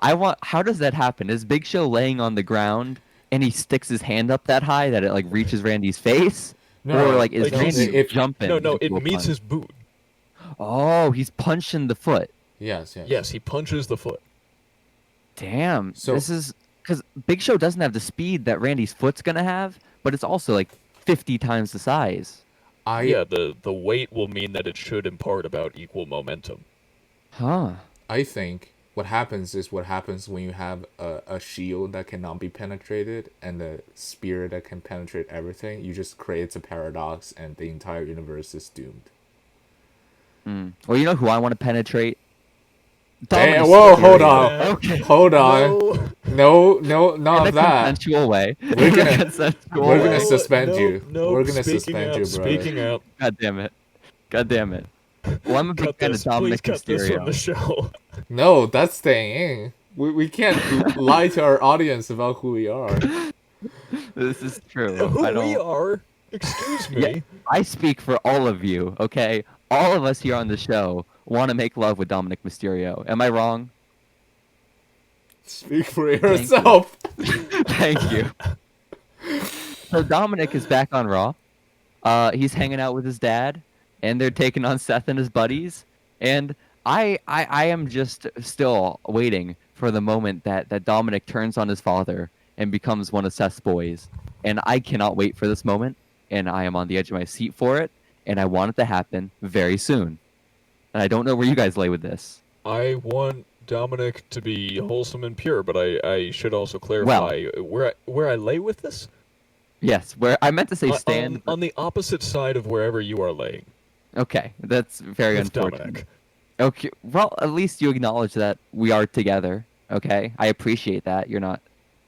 A: How does that happen? Is Big Show laying on the ground and he sticks his hand up that high that it like reaches Randy's face?
C: No,
A: Or like is
B: like he's-
A: Randy
C: if-
A: jumping?
B: No, it
A: into a
B: meets
A: punch?
B: his boot.
A: Oh, he's punching the foot.
C: Yes. Yes.
B: Yes, he punches the foot.
A: Damn.
C: So-
A: This is because Big Show doesn't have the speed that Randy's foot's gonna have, but it's also like 50 times the size.
B: Yeah, the weight will mean that it should impart about equal momentum.
A: Huh.
C: I think what happens is what happens when you have a shield that cannot be penetrated and a spear that can penetrate everything. You just creates a paradox, and the entire universe is doomed.
A: Well, you know who I want to penetrate?
C: Hey,
A: Dominic
C: whoa,
A: Mysterio.
C: hold on.
A: Okay.
C: Hold on.
B: No,
C: No,
A: In
C: not
A: a
C: that.
A: consensual way.
C: We're
A: In a
C: gonna-
A: consensual
C: we're
A: way.
C: gonna suspend you.
B: No,
C: We're gonna
B: speaking
C: suspend
B: out,
C: you, brother.
B: Speaking out.
A: God damn it. God damn it. Well, I'm a big
B: Cut
A: fan
B: this.
A: of Dominic
B: Please cut this from
A: Mysterio.
B: the show.
C: No, that's staying in. We can't lie to our audience about who we are.
A: This is true.
B: Who
A: I
B: we
A: don't.
B: are? Excuse me.
A: Yeah, I speak for all of you, okay? All of us here on the show want to make love with Dominic Mysterio. Am I wrong?
C: Speak for
A: you.
C: yourself.
A: Thank you. So Dominic is back on Raw. He's hanging out with his dad, and they're taking on Seth and his buddies. And I am just still waiting for the moment that Dominic turns on his father and becomes one of Seth's boys. And I cannot wait for this moment, and I am on the edge of my seat for it, and I want it to happen very soon. And I don't know where you guys lay with this.
B: I want Dominic to be wholesome and pure, but I should also
A: Well,
B: clarify where I lay with this.
A: yes, where I meant to say stand.
B: On the opposite side of wherever you are laying.
A: Okay, that's very
B: With
A: unfortunate.
B: Dominic.
A: Okay, well, at least you acknowledge that we are together. Okay, I appreciate that. You're not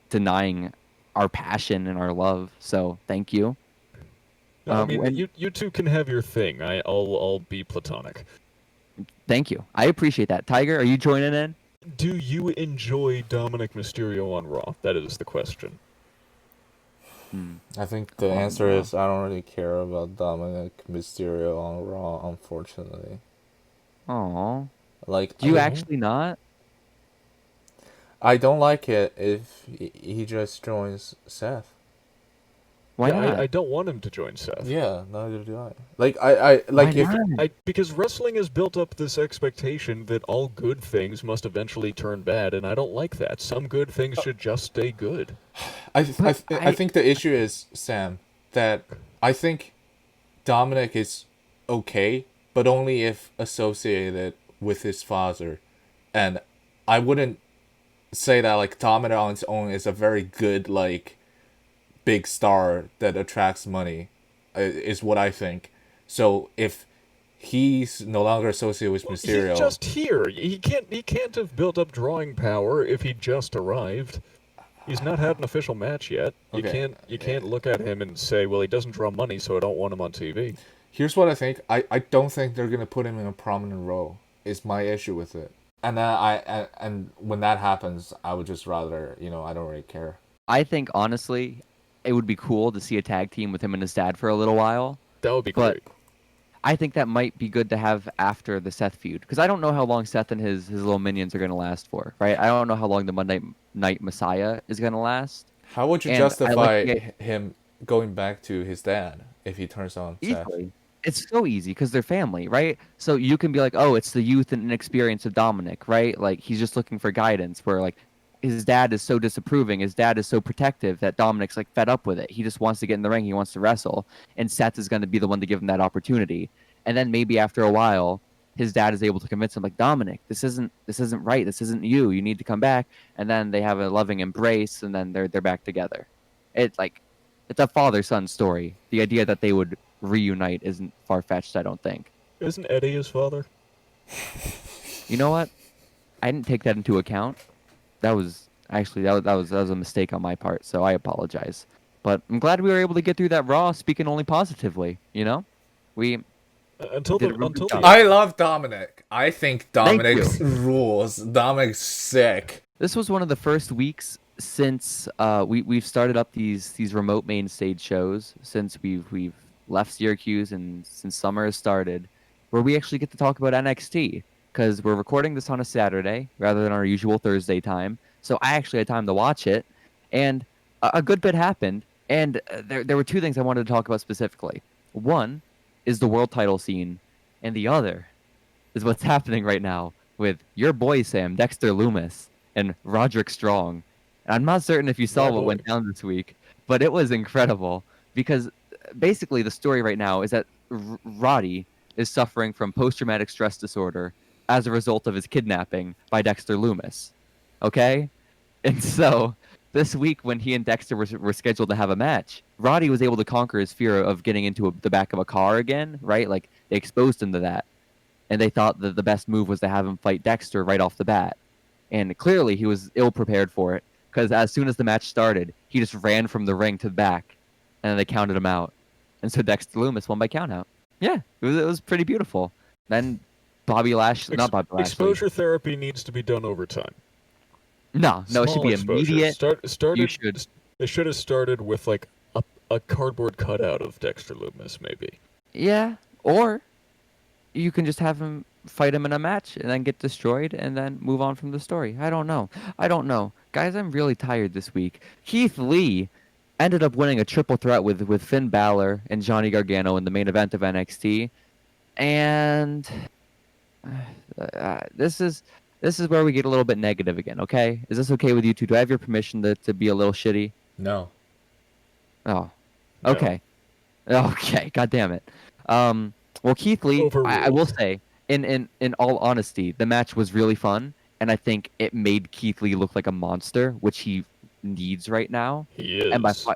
A: denying our passion and our love. So thank you.
B: No, I mean,
A: and
B: you two can have your thing. I'll be platonic.
A: thank you. I appreciate that. Tiger, are you joining in?
B: Do you enjoy Dominic Mysterio on Raw? That is the question.
C: I think the answer is I don't really care about Dominic Mysterio on Raw, unfortunately.
A: Oh,
C: Like,
A: do you actually not?
C: I don't like it if he just joins Seth.
A: Why
B: Yeah,
A: not?
B: I don't want him to join Seth.
C: Yeah, neither do I. Like, I like
A: Why
C: if
A: not?
B: Because wrestling has built up this expectation that all good things must eventually turn bad, and I don't like that. Some good things should just stay good.
C: I
A: I
C: think the issue is, Sam, that I think Dominic is okay, but only if associated with his father, and I wouldn't say that like Dominic on his own is a very good like big star that attracts money, is what I think. So if he's no longer associated with Mysterio,
B: He's just here. He can't have built up drawing power if he just arrived. He's not had an official match yet.
C: Okay.
B: You can't look at him and say, well, he doesn't draw money, so I don't want him on TV.
C: here's what I think. I don't think they're gonna put him in a prominent role. Is my issue with it. And then and when that happens, I would just rather, I don't really care.
A: I think honestly, it would be cool to see a tag team with him and his dad for a little while.
B: That would be
A: But
B: great.
A: I think that might be good to have after the Seth feud, because I don't know how long Seth and his little minions are going to last for, right? I don't know how long the Monday Night Messiah is going to last.
C: How would you
A: And I
C: justify
A: like
C: him going back to his dad if he turns on Seth?
A: easily. It's so easy because they're family, right? So you can be like, oh, it's the youth and inexperience of Dominic, right? Like he's just looking for guidance. Where like his dad is so disapproving, his dad is so protective that Dominic's like fed up with it. He just wants to get in the ring, he wants to wrestle, and Seth is going to be the one to give him that opportunity. And then maybe after a while, his dad is able to convince him, like Dominic, this isn't right. This isn't you. You need to come back. And then they have a loving embrace, and then they're back together. It's like it's a father-son story. The idea that they would reunite isn't far-fetched, I don't think.
B: Isn't Eddie his father?
A: You know what? I didn't take that into account. That was actually that was a mistake on my part, so I apologize. But I'm glad we were able to get through that Raw, speaking only positively. We
B: Until
A: did
B: the
A: a real
B: until
A: good
B: the
A: job.
C: I love Dominic. I think
A: Thank
C: Dominic
A: you.
C: rules. Dominic's sick.
A: This was one of the first weeks since we've started up these remote main stage shows since we've left Syracuse and since summer has started, where we actually get to talk about NXT because we're recording this on a Saturday rather than our usual Thursday time. So I actually had time to watch it, and a good bit happened. And there were two things I wanted to talk about specifically. One is the world title scene, and the other is what's happening right now with your boy Sam, Dexter Loomis, and Roderick Strong. And I'm not certain if you saw
B: My
A: what
B: boy.
A: went down this week, but it was incredible because basically the story right now is that Roddy is suffering from post-traumatic stress disorder as a result of his kidnapping by Dexter Loomis. Okay? And so this week when he and Dexter were scheduled to have a match, Roddy was able to conquer his fear of getting into the back of a car again, right? Like they exposed him to that. And they thought that the best move was to have him fight Dexter right off the bat. And clearly he was ill prepared for it because as soon as the match started, he just ran from the ring to the back, and then they counted him out. And so Dexter Loomis won by countout. Yeah, it was pretty beautiful. Then Bobby Lashley, not Bobby Lashley.
B: Exposure therapy needs to be done over time.
A: No, it should
B: Small
A: be
B: exposure.
A: immediate.
B: They should have started with like a cardboard cutout of Dexter Loomis, maybe.
A: Yeah, or you can just have him fight him in a match and then get destroyed and then move on from the story. I don't know. Guys, I'm really tired this week. Keith Lee ended up winning a triple threat with Finn Balor and Johnny Gargano in the main event of NXT. And this is where we get a little bit negative again. Okay, is this okay with you two? Do I have your permission to be a little shitty?
C: No.
A: Oh,
B: No.
A: okay. Okay, god damn it. Um, well, Keith Lee, I will
B: Overruled.
A: say, in all honesty, the match was really fun, and I think it made Keith Lee look like a monster, which he needs right now.
B: He
A: And
B: is.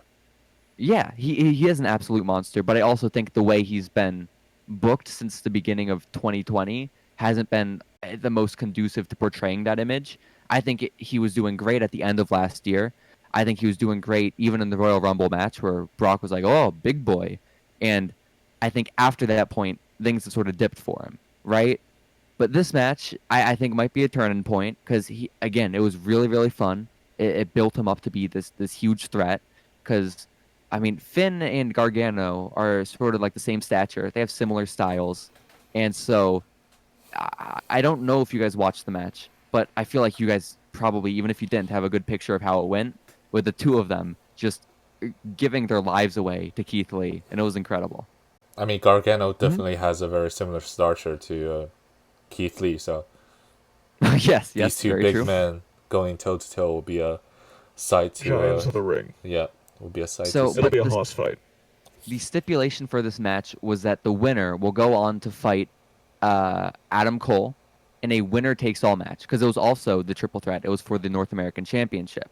A: yeah, he is an absolute monster, but I also think the way he's been booked since the beginning of 2020 hasn't been the most conducive to portraying that image. I think he was doing great at the end of last year. I think he was doing great even in the Royal Rumble match where Brock was like, "Oh, big boy," and I think after that point things have sort of dipped for him, right? But this match, I think might be a turning point because he again, it was really really fun. It built him up to be this huge threat because I mean, Finn and Gargano are sort of like the same stature. They have similar styles. And so I don't know if you guys watched the match, but I feel like you guys probably, even if you didn't, have a good picture of how it went with the two of them just giving their lives away to Keith Lee. And it was incredible.
C: I mean, Gargano
A: Mhm.
C: definitely has a very similar stature to Keith Lee, so
A: Yes,
C: these
A: yes,
C: two
A: very
C: big
A: true.
C: men going toe to toe will be a sight to
B: Giants of the ring.
C: yeah, will be a sight to
A: So,
B: It'll
C: see.
A: but
B: be a hoss fight.
A: the stipulation for this match was that the winner will go on to fight Adam Cole in a winner takes all match because it was also the triple threat. It was for the North American Championship.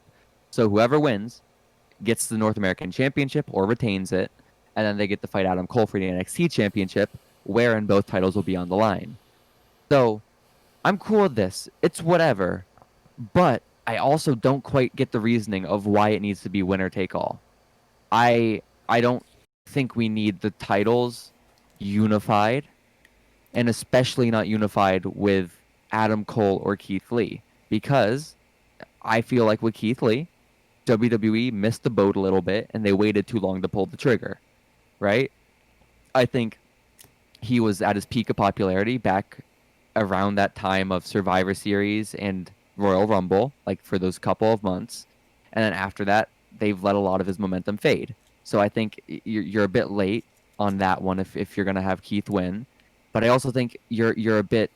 A: So whoever wins gets the North American Championship or retains it, and then they get to fight Adam Cole for the NXT Championship, wherein both titles will be on the line. So I'm cool with this. It's whatever, but I also don't quite get the reasoning of why it needs to be winner take all. I don't think we need the titles unified, and especially not unified with Adam Cole or Keith Lee, because I feel like with Keith Lee, WWE missed the boat a little bit and they waited too long to pull the trigger, right? I think he was at his peak of popularity back around that time of Survivor Series and Royal Rumble, like for those couple of months. And then after that, they've let a lot of his momentum fade. So I think you're a bit late on that one if you're going to have Keith win. But I also think you're a bit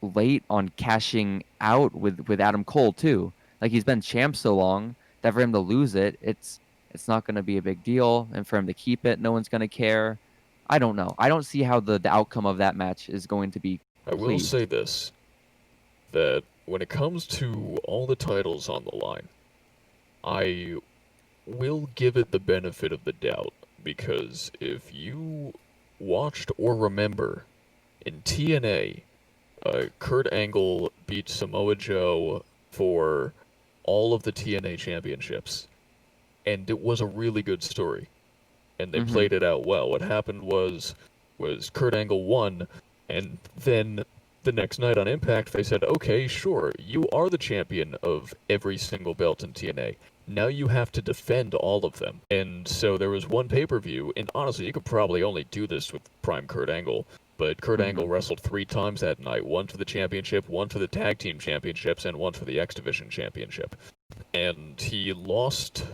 A: late on cashing out with Adam Cole too. Like he's been champ so long that for him to lose it, it's not going to be a big deal, and for him to keep it, no one's going to care. I don't know. I don't see how the outcome of that match is going to be
B: I will
A: pleased.
B: say this, that when it comes to all the titles on the line, I will give it the benefit of the doubt, because if you watched or remember in TNA, Kurt Angle beat Samoa Joe for all of the TNA championships, and it was a really good story, and they
A: Hmm.
B: played it out well. What happened was Kurt Angle won, and then the next night on Impact they said, "Okay, sure, you are the champion of every single belt in TNA. Now you have to defend all of them." And so there was one pay-per-view, and honestly, you could probably only do this with Prime Kurt Angle, but Kurt Angle
A: Hmm.
B: wrestled 3 times that night, one for the championship, one for the tag team championships, and one for the X Division championship. And he lost,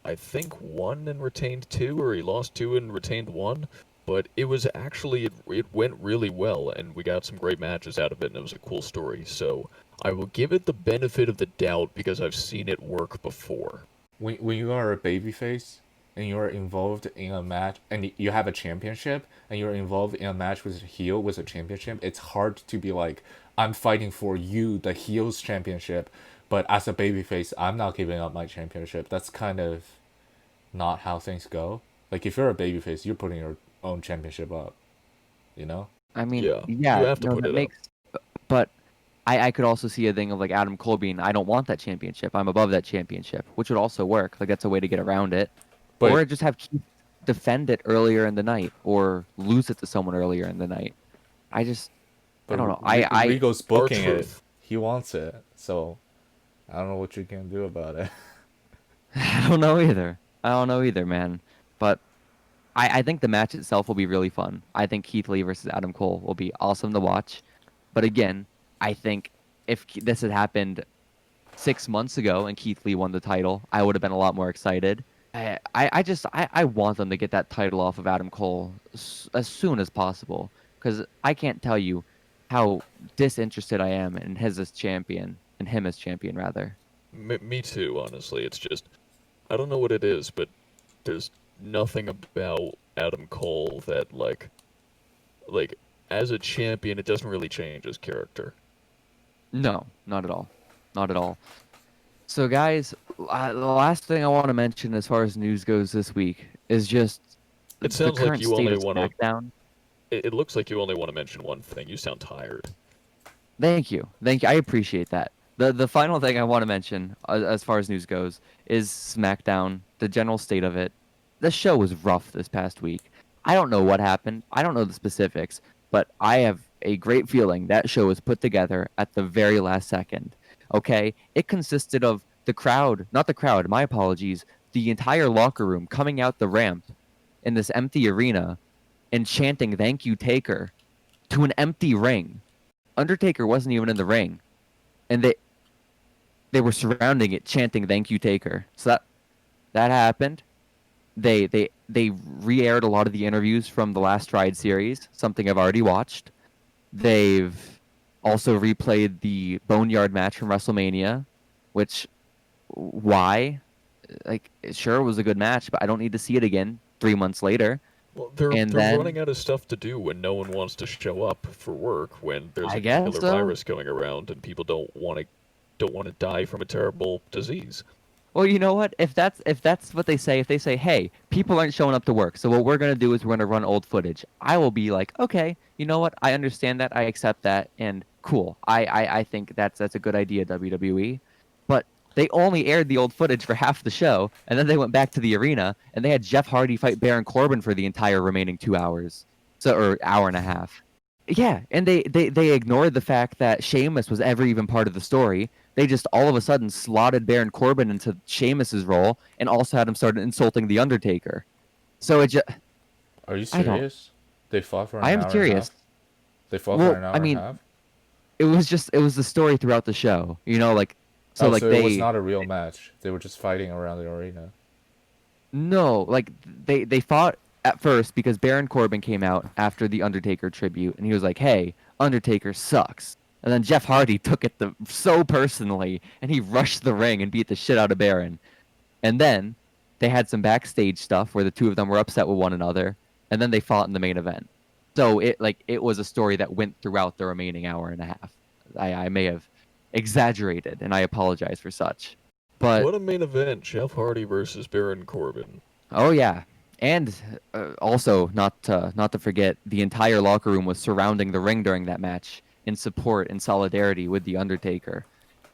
B: I think, one and retained two, or he lost two and retained one. But it was actually, it went really well, and we got some great matches out of it, and it was a cool story. So I will give it the benefit of the doubt because I've seen it work before.
C: When you are a babyface and you're involved in a match and you have a championship and you're involved in a match with a heel with a championship, it's hard to be like, I'm fighting for you, the heel's championship, but as a babyface, I'm not giving up my championship. That's kind of not how things go. Like if you're a babyface, you're putting your own championship up, you know?
A: I mean,
B: Yeah, you
A: yeah,
B: have to
A: no,
B: put
A: that
B: it up.
A: makes. But I could also see a thing of like Adam Cole being, I don't want that championship. I'm above that championship, which would also work. Like that's a way to get around it,
C: But
A: or just have Keith defend it earlier in the night, or lose it to someone earlier in the night. I just, I
C: but
A: don't know.
C: Rigo's
B: Our
C: booking it.
B: truth.
C: He wants it. So I don't know what you can do about it.
A: I don't know either. I don't know either, man. But I think the match itself will be really fun. I think Keith Lee versus Adam Cole will be awesome to watch. But again, I think if this had happened 6 months ago and Keith Lee won the title, I would have been a lot more excited. I want them to get that title off of Adam Cole as soon as possible because I can't tell you how disinterested I am in his as champion and him as champion rather.
B: Me too, honestly. It's just I don't know what it is, but there's nothing about Adam Cole that like as a champion, it doesn't really change his character.
A: No, not at all, not at all. So guys, the last thing I want to mention as far as news goes this week is just
B: It
A: the
B: sounds like
A: current
B: you
A: state
B: only
A: of
B: want to.
A: SmackDown.
B: It looks like you only want to mention one thing. You sound tired.
A: Thank you. Thank you. I appreciate that. The final thing I want to mention as far as news goes is SmackDown, the general state of it. The show was rough this past week. I don't know what happened. I don't know the specifics, but I have a great feeling that show was put together at the very last second. Okay? It consisted of the crowd, not the crowd, my apologies, the entire locker room coming out the ramp in this empty arena and chanting "Thank you, Taker" to an empty ring. Undertaker wasn't even in the ring, and they were surrounding it, chanting "Thank you, Taker." So that happened. They re-aired a lot of the interviews from the last Ride series, something I've already watched. They've also replayed the Boneyard match from WrestleMania, which why? Like, sure, it was a good match, but I don't need to see it again 3 months later.
B: Well,
A: And
B: they're running
A: then
B: out of stuff to do when no one wants to show up for work when there's
A: I
B: a
A: guess
B: killer
A: so.
B: virus going around and people don't want to die from a terrible disease.
A: Well, you know what? If that's what they say, if they say, "Hey, people aren't showing up to work, so what we're gonna do is we're gonna run old footage," I will be like, "Okay, you know what? I understand that. I accept that, and cool. I think that's a good idea, WWE." But they only aired the old footage for half the show, and then they went back to the arena, and they had Jeff Hardy fight Baron Corbin for the entire remaining 2 hours, so or hour and a half. Yeah, and they ignored the fact that Sheamus was ever even part of the story. They just all of a sudden slotted Baron Corbin into Sheamus's role and also had him start insulting The Undertaker. So it just,
C: Are you
A: I don't,
C: serious? They fought for
A: I
C: an
A: am
C: hour and a
A: serious.
C: half. They fought for
A: Well,
C: an
A: I
C: hour and a
A: mean,
C: half.
A: it was the story throughout the show, like, so
C: Oh,
A: like
C: so it was
A: they,
C: not a real match. They were just fighting around the arena.
A: no, like they fought at first because Baron Corbin came out after the Undertaker tribute and he was like, "Hey, Undertaker sucks." And then Jeff Hardy took it so personally and he rushed the ring and beat the shit out of Baron. And then they had some backstage stuff where the two of them were upset with one another, and then they fought in the main event. So it was a story that went throughout the remaining hour and a half. I may have exaggerated, and I apologize for such. But
B: What a main event! Jeff Hardy versus Baron Corbin.
A: oh yeah, and also not to forget, the entire locker room was surrounding the ring during that match in support and solidarity with the Undertaker.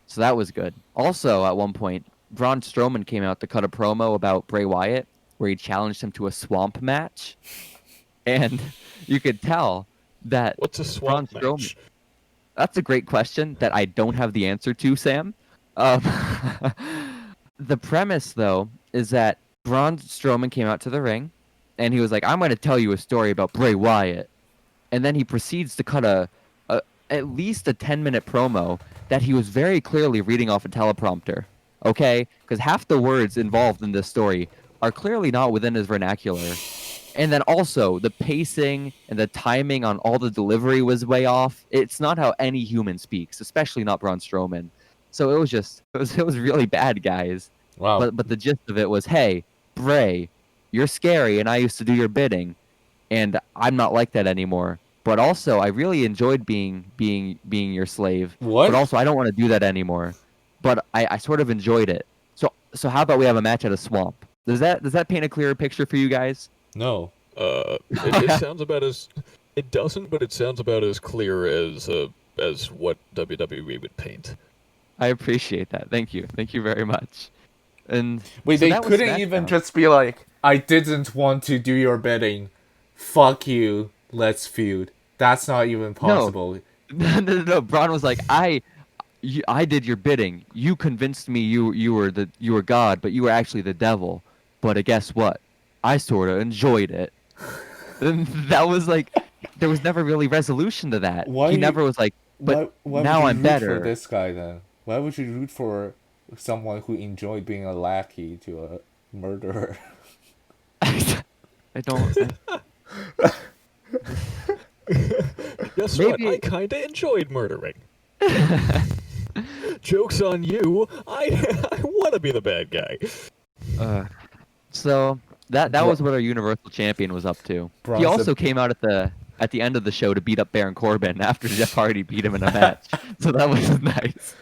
A: So that was good. Also, at one point, Braun Strowman came out to cut a promo about Bray Wyatt, where he challenged him to a swamp match, and you could tell that
B: What's a
A: Braun
B: swamp
A: Strowman.
B: match?
A: That's a great question that I don't have the answer to, Sam. Um, the premise, though, is that Braun Strowman came out to the ring, and he was like, "I'm going to tell you a story about Bray Wyatt," and then he proceeds to cut a at least a 10-minute promo that he was very clearly reading off a teleprompter. Okay, because half the words involved in this story are clearly not within his vernacular, and then also the pacing and the timing on all the delivery was way off. It's not how any human speaks, especially not Braun Strowman. So it was really bad, guys.
C: Wow.
A: But the gist of it was, "Hey, Bray, you're scary, and I used to do your bidding, and I'm not like that anymore. But also, I really enjoyed being your slave. But
C: What?
A: also, I don't want to do that anymore. But I sort of enjoyed it. So how about we have a match at a swamp? Does that paint a clearer picture for you guys?"
C: No.
B: It sounds about as it doesn't, but it sounds about as clear as what WWE would paint.
A: I appreciate that. Thank you very much. And
C: Wait,
A: so
C: they
A: that was
C: couldn't even
A: SmackDown.
C: just be like, I didn't want to do your bidding. Fuck you. Let's feud. That's not even
A: No,
C: possible.
A: no. Braun was like, I did your bidding. You convinced me you were God, but you were actually the devil. But guess what? I sort of enjoyed it. And that was like, there was never really resolution to that. He
C: Why?
A: never was like, but
C: Why would
A: now
C: you
A: I'm
C: root for
A: better.
C: this guy then? Why would you root for someone who enjoyed being a lackey to a Murderer.
A: I don't.
B: Guess what? I
A: Maybe.
B: kinda enjoyed murdering. Joke's on you. I want to be the bad guy.
A: uh, so that was
C: Bro-
A: what our Universal Champion was up to. He
C: Braun said,
A: also came out at the end of the show to beat up Baron Corbin after Jeff Hardy beat him in a match. So that was nice.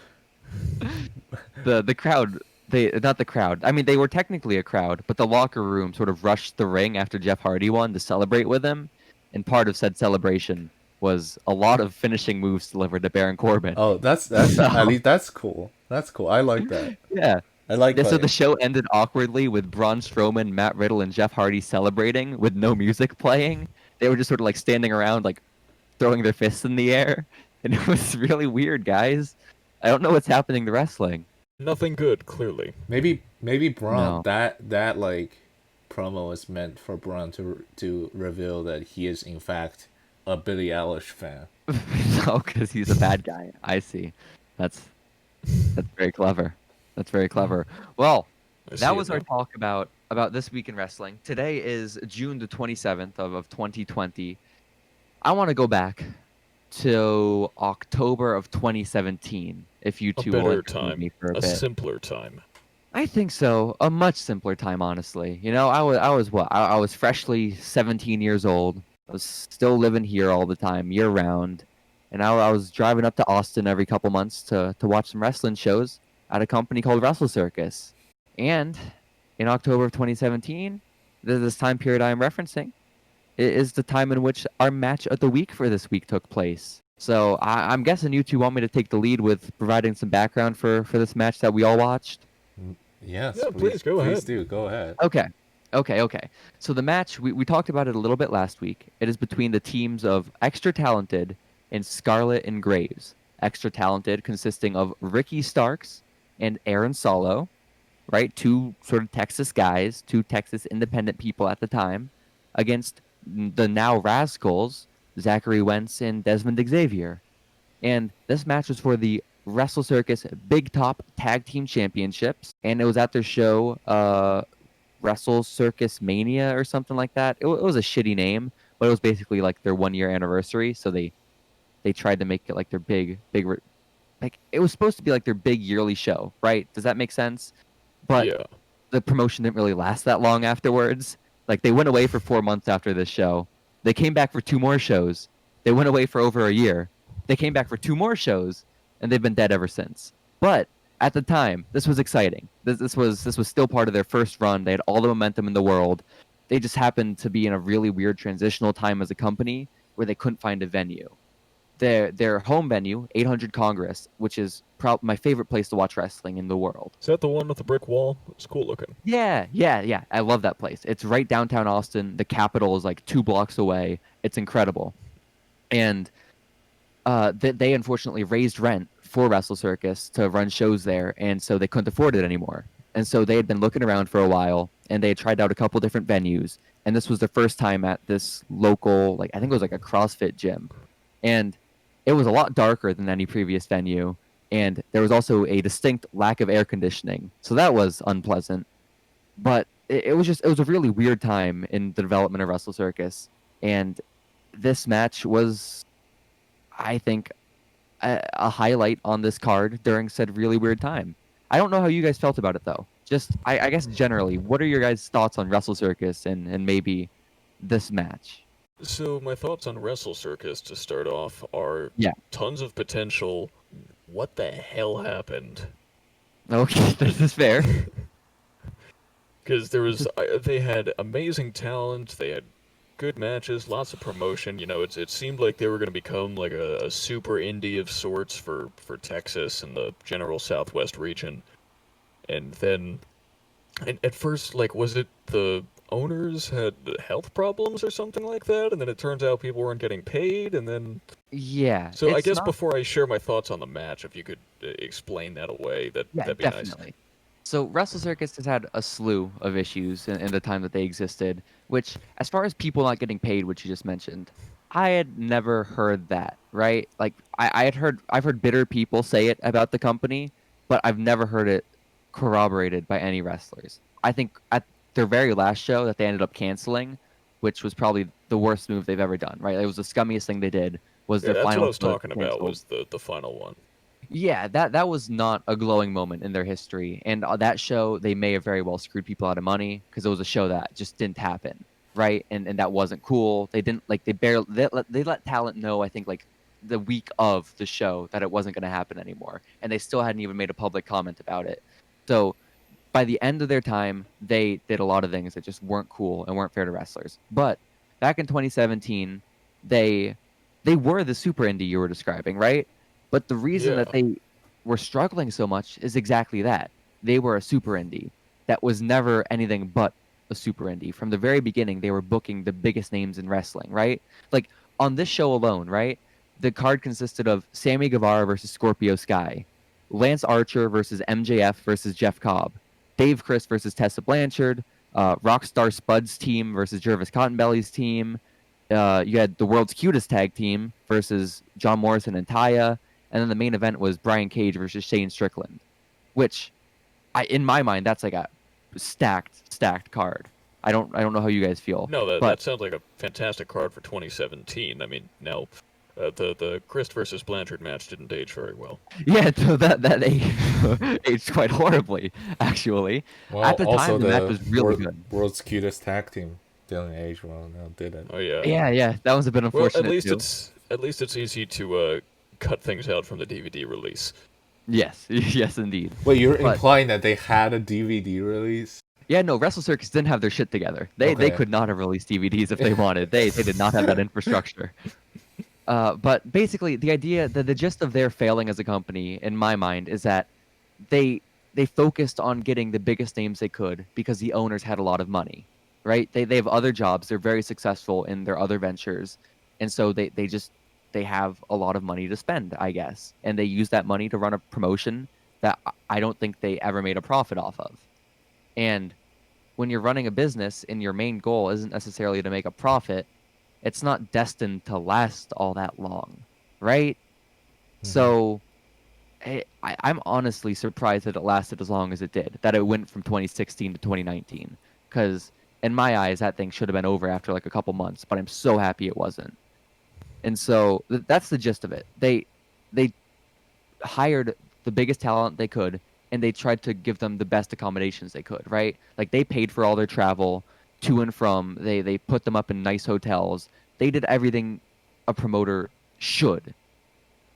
A: The crowd, they not the crowd. I mean, they were technically a crowd, but the locker room sort of rushed the ring after Jeff Hardy won to celebrate with him, and part of said celebration was a lot of finishing moves delivered to Baron Corbin.
C: "Oh, that's at
A: So
C: least that's cool. That's cool. I like that.
A: yeah.
C: I like
A: Yeah, so the
C: like
A: show ended awkwardly with Braun Strowman, Matt Riddle, and Jeff Hardy celebrating with no music playing. They were just sort of like standing around, like throwing their fists in the air, and it was really weird, guys. I don't know what's happening to wrestling.
B: Nothing good, clearly.
C: maybe Braun
A: No.
C: that like promo is meant for Braun to reveal that he is in fact a Billie Eilish fan.
A: No, because he's a bad guy. I see. That's that's very clever. That's very clever. Well,
B: I see
A: that
B: it
A: was our
B: now.
A: talk about this week in wrestling. Today is June the 27th of 2020. I want to go back to October of 2017, if you
B: A
A: two will
B: better
A: entertain
B: time.
A: me for a
B: A
A: bit.
B: simpler time.
A: I think so. A much simpler time, honestly. You know, I was what? I was freshly 17 years old. I was still living here all the time, year round. And I was driving up to Austin every couple months to watch some wrestling shows at a company called Wrestle Circus. And in October of 2017, this time period I am referencing, it is the time in which our match of the week for this week took place. So I'm guessing you two want me to take the lead with providing some background for this match that we all watched.
C: Yes,
B: Yeah, please go
C: please
B: ahead.
C: do. Go ahead.
A: Okay. Okay. So the match, we talked about it a little bit last week. It is between the teams of Extra Talented and Scarlet and Graves. Extra Talented consisting of Ricky Starks and Aaron Solo, right? Two sort of Texas guys, two Texas independent people at the time, against the now Rascals, Zachary Wentz and Desmond Xavier. And this match was for the Wrestle Circus Big Top Tag Team Championships, and it was at their show, Wrestle Circus Mania or something like that. It was a shitty name, but it was basically like their 1 year anniversary. So they tried to make it like their like it was supposed to be like their big yearly show, right? Does that make sense? But
B: Yeah.
A: the promotion didn't really last that long afterwards. Like they went away for 4 months after this show. They came back for two more shows. They went away for over a year. They came back for two more shows, and they've been dead ever since. But at the time, this was exciting. This was still part of their first run. They had all the momentum in the world. They just happened to be in a really weird transitional time as a company where they couldn't find a venue. Their home venue, 800 Congress, which is my favorite place to watch wrestling in the world.
B: Is that the one with the brick wall? It's cool looking.
A: Yeah. I love that place. It's right downtown Austin. The Capitol is like 2 blocks away. It's incredible. And they unfortunately raised rent for Wrestle Circus to run shows there, and so they couldn't afford it anymore. And so they had been looking around for a while, and they had tried out a couple different venues. And this was their first time at this local, like I think it was like a CrossFit gym, and it was a lot darker than any previous venue. And there was also a distinct lack of air conditioning, so that was unpleasant. But it was a really weird time in the development of Wrestle Circus, and this match was, I think, a highlight on this card during said really weird time. I don't know how you guys felt about it though. Just I guess generally, what are your guys' thoughts on Wrestle Circus and maybe this match?
B: So my thoughts on Wrestle Circus to start off are
A: Yeah.
B: tons of potential. What the hell happened?
A: Okay, this is fair.
B: Because they had amazing talent. They had good matches, lots of promotion. You know, it seemed like they were going to become like a super indie of sorts for Texas and the general Southwest region. And then, at first, like, was it the owners had health problems or something like that? And then it turns out people weren't getting paid. And then,
A: Yeah,
B: so I
A: it's
B: guess
A: not.
B: before I share my thoughts on the match, if you could explain that away,
A: Yeah,
B: that'd be nice.
A: definitely. So Wrestle Circus has had a slew of issues in the time that they existed, which, as far as people not getting paid, which you just mentioned, I had never heard that, right? Like I've heard bitter people say it about the company, but I've never heard it corroborated by any wrestlers. I think at their very last show that they ended up canceling, which was probably the worst move they've ever done. Right? It was the scummiest thing they did. Was
B: Yeah,
A: their
B: that's what I
A: final
B: was
A: show
B: talking about.
A: canceled?
B: Was the final one?
A: Yeah, that was not a glowing moment in their history. And that show, they may have very well screwed people out of money because it was a show that just didn't happen, right? And that wasn't cool. They didn't like they let talent know. I think like the week of the show that it wasn't going to happen anymore, and they still hadn't even made a public comment about it. So by the end of their time, they did a lot of things that just weren't cool and weren't fair to wrestlers. But back in 2017, they they were the super indie you were describing, right? But the reason
B: Yeah.
A: that they were struggling so much is exactly that. They were a super indie that was never anything but a super indie. From the very beginning, they were booking the biggest names in wrestling, right? Like on this show alone, right? The card consisted of Sammy Guevara versus Scorpio Sky, Lance Archer versus MJF versus Jeff Cobb, Dave Chris versus Tessa Blanchard, Rockstar Spud's team versus Jervis Cottonbelly's team. You had the world's cutest tag team versus John Morrison and Taya, and then the main event was Brian Cage versus Shane Strickland, which, in my mind, that's like a stacked card. I don't know how you guys feel,
B: No, that
A: but
B: that sounds like a fantastic card for 2017. I mean, now the Christ versus Blanchard match didn't age very well.
A: yeah, so that aged quite horribly, actually.
C: Well,
A: At the
C: also
A: time, the match
C: the
A: was really good.
C: world's cutest tag team didn't age well. No, did it?
B: Oh yeah.
A: Yeah, that was a bit
B: Well, at
A: unfortunate
B: least
A: too.
B: it's easy to cut things out from the DVD release.
A: Yes, yes, indeed.
C: Wait, you're
A: But
C: implying that they had a DVD release?
A: yeah, no, Wrestle Circus didn't have their shit together. They
C: Okay.
A: could not have released DVDs if they wanted. They did not have that infrastructure. But basically, the gist of their failing as a company, in my mind, is that they they focused on getting the biggest names they could because the owners had a lot of money, right? They have other jobs. They're very successful in their other ventures, and so they have a lot of money to spend, I guess, and they use that money to run a promotion that I don't think they ever made a profit off of. And when you're running a business and your main goal isn't necessarily to make a profit, it's not destined to last all that long, right?
C: Mhm.
A: So I'm honestly surprised that it lasted as long as it did, that it went from 2016 to 2019. Because in my eyes, that thing should have been over after like a couple months, but I'm so happy it wasn't. And so that's the gist of it. They hired the biggest talent they could, and they tried to give them the best accommodations they could, right? Like they paid for all their travel to and from. They put them up in nice hotels. They did everything a promoter should.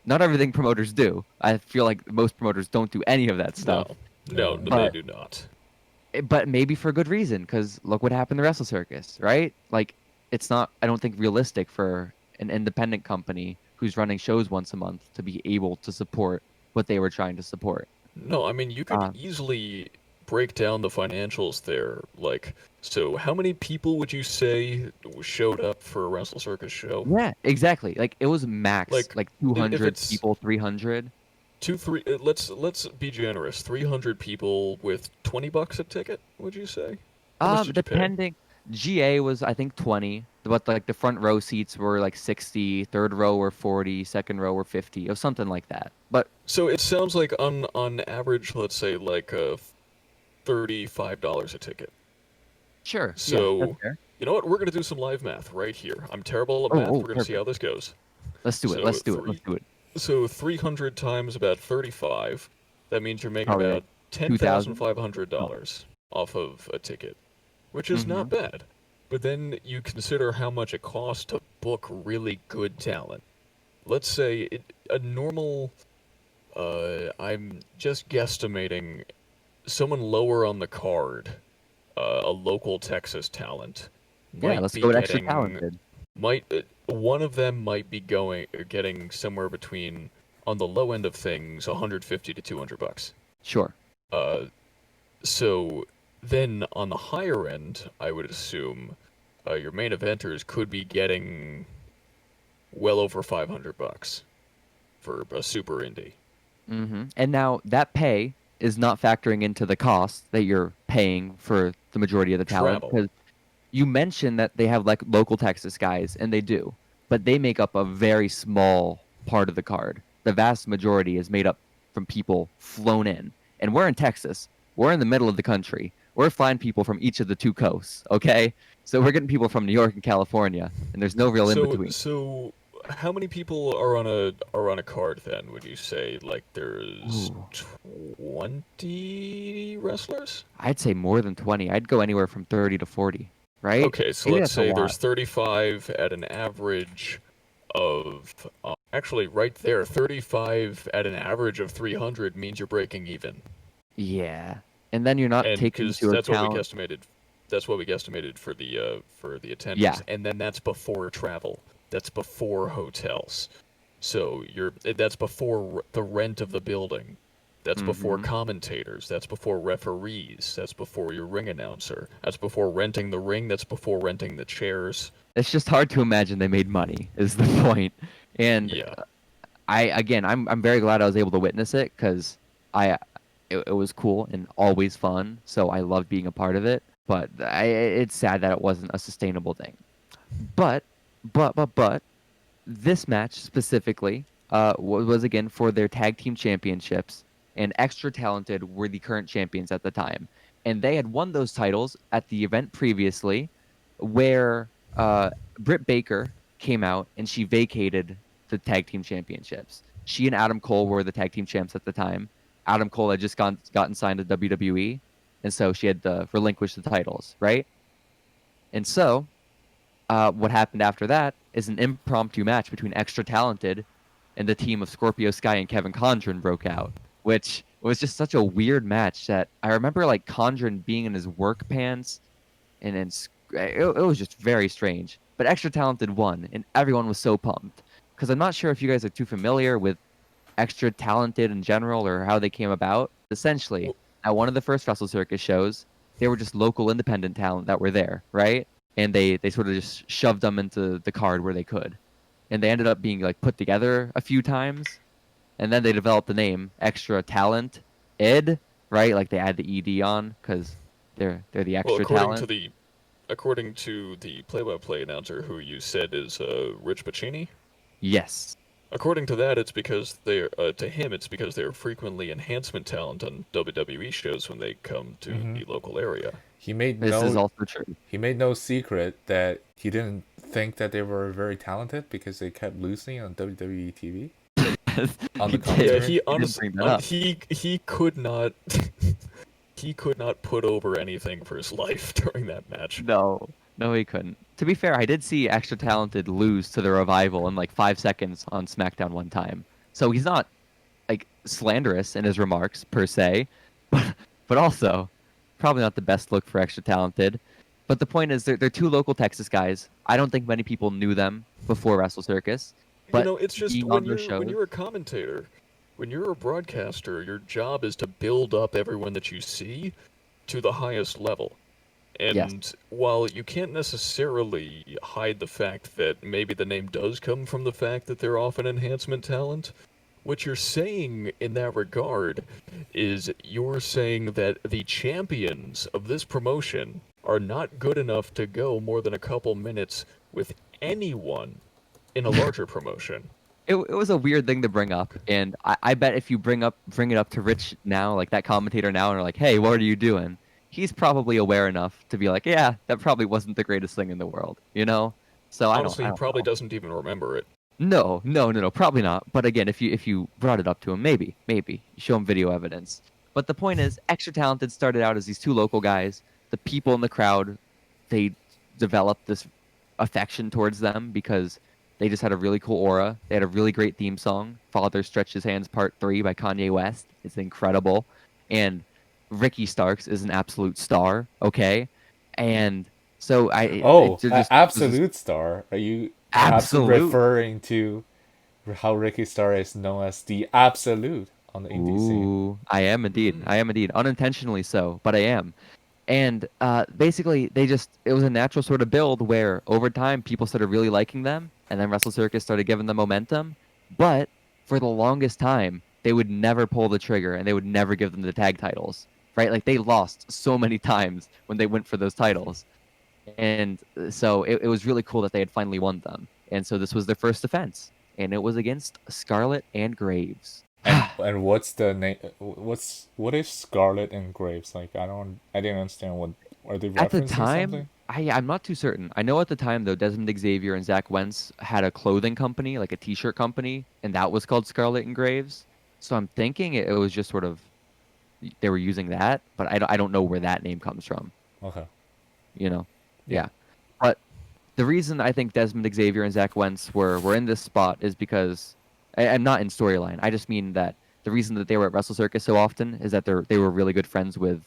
A: Not everything promoters do. I feel like most promoters don't do any of that stuff.
B: No, they
A: But
B: do not.
A: but maybe for good reason, because look what happened to Wrestle Circus, right? Like it's not, I don't think, realistic for an independent company who's running shows once a month to be able to support what they were trying to support.
B: No, I mean you could
A: Uh,
B: easily break down the financials there. Like, so how many people would you say showed up for a Wrestle Circus show?
A: yeah, exactly. Like it was max
B: Like,
A: like
B: if
A: 200
B: it's
A: people, 300.
B: two, three, let's be generous. 300 people with $20 a ticket. Would you say? How much did you pay?
A: Depending, GA was I think 20, but like the front row seats were like 60, third row were 40, second row were 50, or something like that. But
B: So it sounds like on average, let's say like $35 a ticket.
A: sure, yeah, that's
B: So,
A: fair.
B: you know what? We're gonna do some live math right here. I'm terrible at math.
A: Oh,
B: We're gonna see
A: perfect.
B: how this goes.
A: Let's do it.
B: So
A: Let's do it. Let's do it.
B: 300 times about 35. That means you're making
A: Probably like
B: about ten thousand
A: 2,000.
B: five hundred
A: Oh.
B: dollars off of a ticket, which is not
A: Mm-hmm.
B: bad. But then you consider how much it costs to book really good talent. Let's say a normal. I'm just guesstimating someone lower on the card, a local Texas talent,
A: Yeah,
B: might
A: let's
B: be
A: go with extra
B: getting
A: talented.
B: might one of them might be getting somewhere between on the low end of things 150 to 200 bucks.
A: Sure.
B: Uh, so then on the higher end, I would assume your main eventers could be getting well over 500 bucks for a super indie
A: Mm-hmm. And now that pay is not factoring into the cost that you're paying for the majority of the talent,
B: travel.
A: because you mentioned that they have like local Texas guys, and they do, but they make up a very small part of the card. The vast majority is made up from people flown in, and we're in Texas. We're in the middle of the country. we're flying people from each of the two coasts, okay? So we're getting people from New York and California, and there's no real in between.
B: So how many people are on a card then? Would you say like there's
A: Ooh,
B: 20 wrestlers?
A: I'd say more than 20. I'd go anywhere from 30 to 40, right?
B: Okay, so
A: Maybe
B: let's
A: that's a
B: say
A: lot.
B: there's 35 at an average of actually right there, 35 at an average of 300 means you're breaking even.
A: Yeah. And then you're not
B: And
A: taking
B: because
A: into account.
B: that's what we guesstimated for the
A: Yeah.
B: attendance, and then that's before travel, that's before hotels, so that's before the rent of the building, that's before
A: Hmm.
B: commentators, that's before referees, that's before your ring announcer, that's before renting the ring, that's before renting the chairs.
A: It's just hard to imagine they made money, is the point. And
B: Yeah.
A: I'm very glad I was able to witness it because I it was cool and always fun. So I love being a part of it. But it's sad that it wasn't a sustainable thing. But but this match specifically was again for their tag team championships, and Extra Talented were the current champions at the time, and they had won those titles at the event previously, where Britt Baker came out and she vacated the tag team championships. She and Adam Cole were the tag team champs at the time. Adam Cole had just gotten signed to WWE, and so she had to relinquish the titles, right? And so what happened after that is an impromptu match between Extra Talented and the team of Scorpio Sky and Kevin Condren broke out, which was just such a weird match that I remember like Condren being in his work pants, and then it was just very strange. But Extra Talented won, and everyone was so pumped because I'm not sure if you guys are too familiar with Extra Talented in general or how they came about. Essentially,
B: Well,
A: at one of the first Wrestle Circus shows, they were just local independent talent that were there, right? And they sort of just shoved them into the card where they could. And they ended up being like put together a few times, and then they developed the name Extra Talent Ed, right? Like they add the ED on because they're the
B: well,
A: extra talent.
B: according to the play-by-play announcer who you said is Rich Pacini.
A: Yes.
B: According to that, it's because to him, it's because they're frequently enhancement talent on WWE shows when they come to
C: Hmm.
B: the local area.
C: He made
A: This is
C: no
A: also true.
C: he made no secret that he didn't think that they were very talented because they kept losing on WWE TV on
A: He
C: the
A: did.
B: Yeah,
C: commentary.
B: he
A: He didn't
B: honestly,
A: bring that up.
B: he could not, he could not put over anything for his life during that match.
A: No, no, he couldn't. To be fair, I did see Extra Talented lose to the Revival in like 5 seconds on SmackDown one time. So he's not like slanderous in his remarks per se, but also probably not the best look for Extra Talented. But the point is, they're two local Texas guys. I don't think many people knew them before Wrestle Circus,
B: You
A: but
B: know, it's just
A: being on those
B: when
A: shows,
B: you're a commentator, when you're a broadcaster, your job is to build up everyone that you see to the highest level.
A: yes,
B: And while you can't necessarily hide the fact that maybe the name does come from the fact that they're often enhancement talent, what you're saying in that regard is you're saying that the champions of this promotion are not good enough to go more than a couple minutes with anyone in a larger promotion.
A: it was a weird thing to bring up, and I bet if you bring it up to Rich now, like that commentator now, and are like, "Hey, what are you doing?" He's probably aware enough to be like, "Yeah, that probably wasn't the greatest thing in the world," you know. So
B: Honestly,
A: I
B: he
A: don't
B: probably
A: know.
B: doesn't even remember it.
A: No, probably not. But again, if you brought it up to him, maybe you show him video evidence. But the point is, Extra Talented started out as these two local guys. The people in the crowd, they developed this affection towards them because they just had a really cool aura. They had a really great theme song, "Father Stretch His Hands Part 3" by Kanye West. It's incredible. And Ricky Starks is an absolute star, okay? And so
C: Oh,
A: just was this
C: Absolute Star. Are you perhaps
A: absolute.
C: referring to how Ricky Star is known as the Absolute on the indie scene?
A: Ooh, I am indeed.
B: Mm.
A: I am indeed. Unintentionally so, but I am. And basically, it was a natural sort of build where over time people started really liking them, and then Wrestle Circus started giving them momentum. But for the longest time, they would never pull the trigger and they would never give them the tag titles, right? Like they lost so many times when they went for those titles. And so it was really cool that they had finally won them. And so this was their first defense, and it was against Scarlett and Graves.
C: And what's the name? What is Scarlet and Graves? Like I didn't understand what are they
A: At the
C: referencing
A: time,
C: something?
A: I'm not too certain. I know at the time though, Desmond Xavier and Zach Wentz had a clothing company, like a T-shirt company, and that was called Scarlet and Graves. So I'm thinking it was just sort of they were using that, but I don't know where that name comes from.
C: Okay.
A: You know,
C: Yeah.
A: yeah. But the reason I think Desmond Xavier and Zach Wentz were in this spot is because I'm not in storyline. I just mean that the reason that they were at Wrestle Circus so often is that they were really good friends with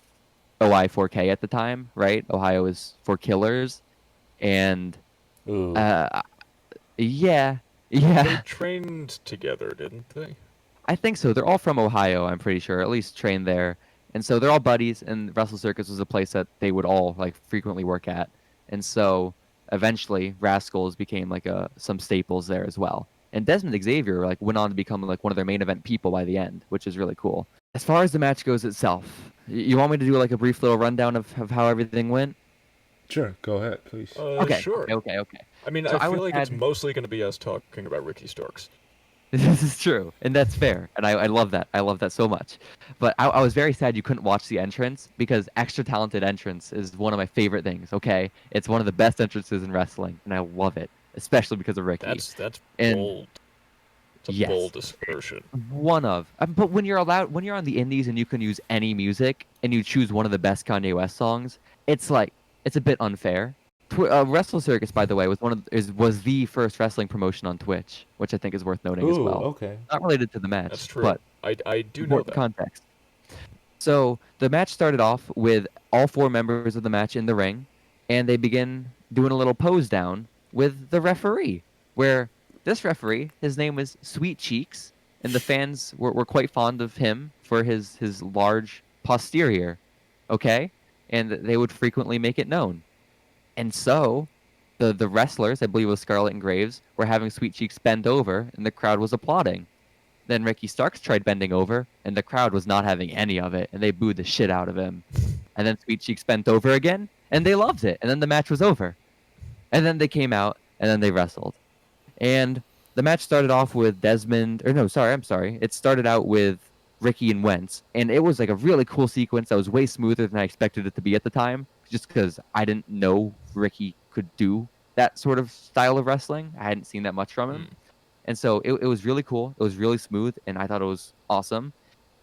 A: OI4K at the time, right? Ohio is for killers, and
C: Ooh.
A: uh, yeah,
B: They
A: yeah,
B: trained together, didn't they?
A: I think so. They're all from Ohio, I'm pretty sure, at least trained there, and so they're all buddies. And Wrestle Circus was a place that they would all like frequently work at, and so eventually Rascals became like some staples there as well. And Desmond Xavier like went on to become like one of their main event people by the end, which is really cool. As far as the match goes itself, you want me to do like a brief little rundown of how everything went?
C: Sure. Go ahead, please.
A: Okay,
B: Sure.
A: okay.
B: I mean,
A: So
B: I
A: I
B: feel
A: was
B: like it's
A: sad.
B: mostly going to be us talking about Ricky Starks.
A: This is true, and that's fair, and I love that. I love that so much. But I was very sad you couldn't watch the entrance because extra talented entrance is one of my favorite things. Okay, it's one of the best entrances in wrestling, and I love it, especially because of Ricky.
B: That's
A: And
B: bold. It's a
A: yes,
B: bold assertion.
A: one of. But when you're on the indies and you can use any music and you choose one of the best Kanye West songs, it's like it's a bit unfair. Wrestle Circus, by the way, was the first wrestling promotion on Twitch, which I think is worth noting as
C: Ooh.
A: well.
C: Okay.
A: Not related to the
B: That's
A: match,
B: true.
A: but
B: I do know
A: important
B: that.
A: context. So the match started off with all four members of the match in the ring, and they begin doing a little pose down with the referee, where this referee, his name was Sweet Cheeks, and the fans were quite fond of him for his large posterior, okay? And they would frequently make it known. And so the wrestlers, I believe it was Scarlett and Graves, were having Sweet Cheeks bend over, and the crowd was applauding. Then Ricky Starks tried bending over, and the crowd was not having any of it, and they booed the shit out of him. And then Sweet Cheeks bent over again, and they loved it. And then the match was over. And then they came out, and then they wrestled. And the match started off with Desmond, or no, sorry, I'm sorry. It started out with Ricky and Wentz, and it was like a really cool sequence that was way smoother than I expected it to be at the time, just because I didn't know Ricky could do that sort of style of wrestling. I hadn't seen that much from him.
B: Hmm.
A: And so it was really cool. It was really smooth, and I thought it was awesome.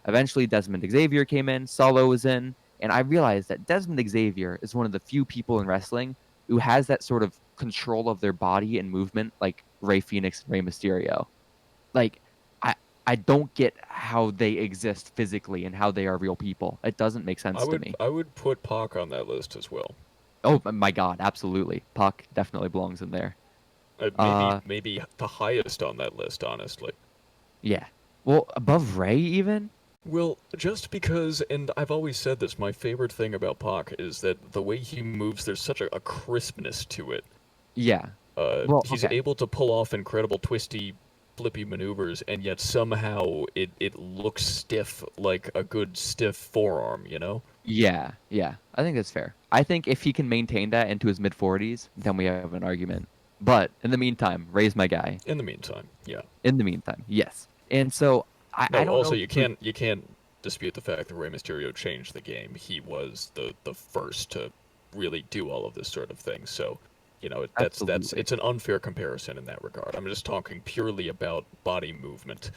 A: Eventually, Desmond Xavier came in, Solo was in, and I realized that Desmond Xavier is one of the few people in wrestling who has that sort of control of their body and movement, like Rey Fenix and Rey Mysterio. Like, I I don't get how they exist physically and how they are real people. It doesn't make sense to me.
B: I would put Pac on that list as well.
A: Oh my God, absolutely. Pac definitely belongs in there.
B: Maybe
A: Uh,
B: maybe the highest on that list, honestly.
A: yeah. Well, above Ray even?
B: Well, just because, and I've always said this, my favorite thing about Pac is that the way he moves, there's such a crispness to it.
A: Yeah. Well,
B: He's
A: okay.
B: able to pull off incredible twisty, flippy maneuvers, and yet somehow it looks stiff, like a good stiff forearm, you know?
A: Yeah. I think that's fair. I think if he can maintain that into his mid 40s, then we have an argument. But in the meantime, Ray's my guy.
B: In the meantime, yeah.
A: In the meantime, yes. And so I
B: No,
A: don't
B: also
A: know who.
B: you can't dispute the fact that Rey Mysterio changed the game. He was the first to really do all of this sort of thing. So, that's
A: Absolutely.
B: it's an unfair comparison in that regard. I'm just talking purely about body movement.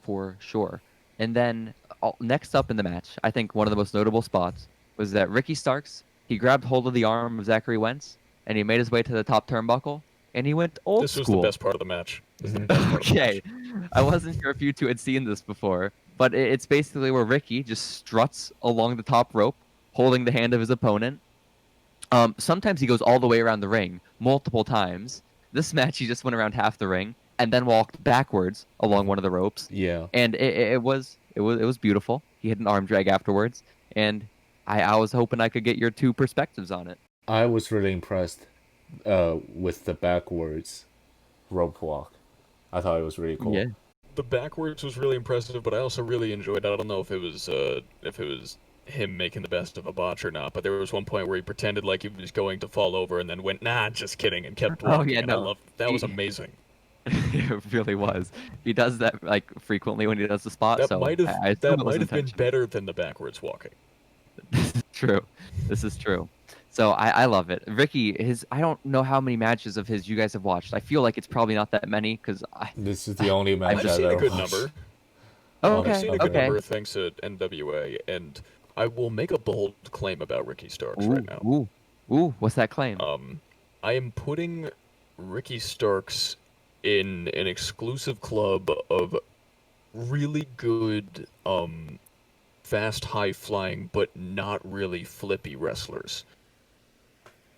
A: For sure. And then next up in the match, I think one of the most notable spots was that Ricky Starks, he grabbed hold of the arm of Zachary Wentz and he made his way to the top turnbuckle and he went old
B: This was the
A: school.
B: best part of the match. This is the
C: Hmm.
B: best part of the
A: Okay.
B: match.
A: I wasn't sure if you two had seen this before, but it's basically where Ricky just struts along the top rope, holding the hand of his opponent. Sometimes he goes all the way around the ring, multiple times. This match, he just went around half the ring and then walked backwards along one of the ropes,
C: Yeah.
A: and it was beautiful. He had an arm drag afterwards, and I was hoping I could get your two perspectives on it.
C: I was really impressed with the backwards rope walk. I thought it was really cool.
A: Yeah.
B: The backwards was really impressive, but I also really enjoyed it. I don't know if it was him making the best of a botch or not, but there was one point where he pretended like he was going to fall over and then went, nah, just kidding, and kept
A: Oh
B: walking,
A: yeah,
B: and I
A: no.
B: loved that was
A: He
B: amazing.
A: It really was. He does that like frequently when he does the spot, so I assume
B: That
A: it was
B: might have been
A: intentional.
B: better than the backwards walking.
A: This is true. This is true. So I love it. Ricky, I don't know how many matches of his you guys have watched. I feel like it's probably not that many because
C: This is the only
A: I've
C: match
B: I've
A: just
C: I've
B: seen a
C: ever
B: good
C: watched.
B: number.
A: oh,
B: I've
A: okay,
B: seen a
C: Of
B: good
C: it.
A: okay.
B: number of things at NWA, and I will make a bold claim about Ricky Starks right
A: Ooh,
B: now.
A: ooh, ooh. What's that claim?
B: I am putting Ricky Starks in an exclusive club of really good, fast, high flying, but not really flippy wrestlers.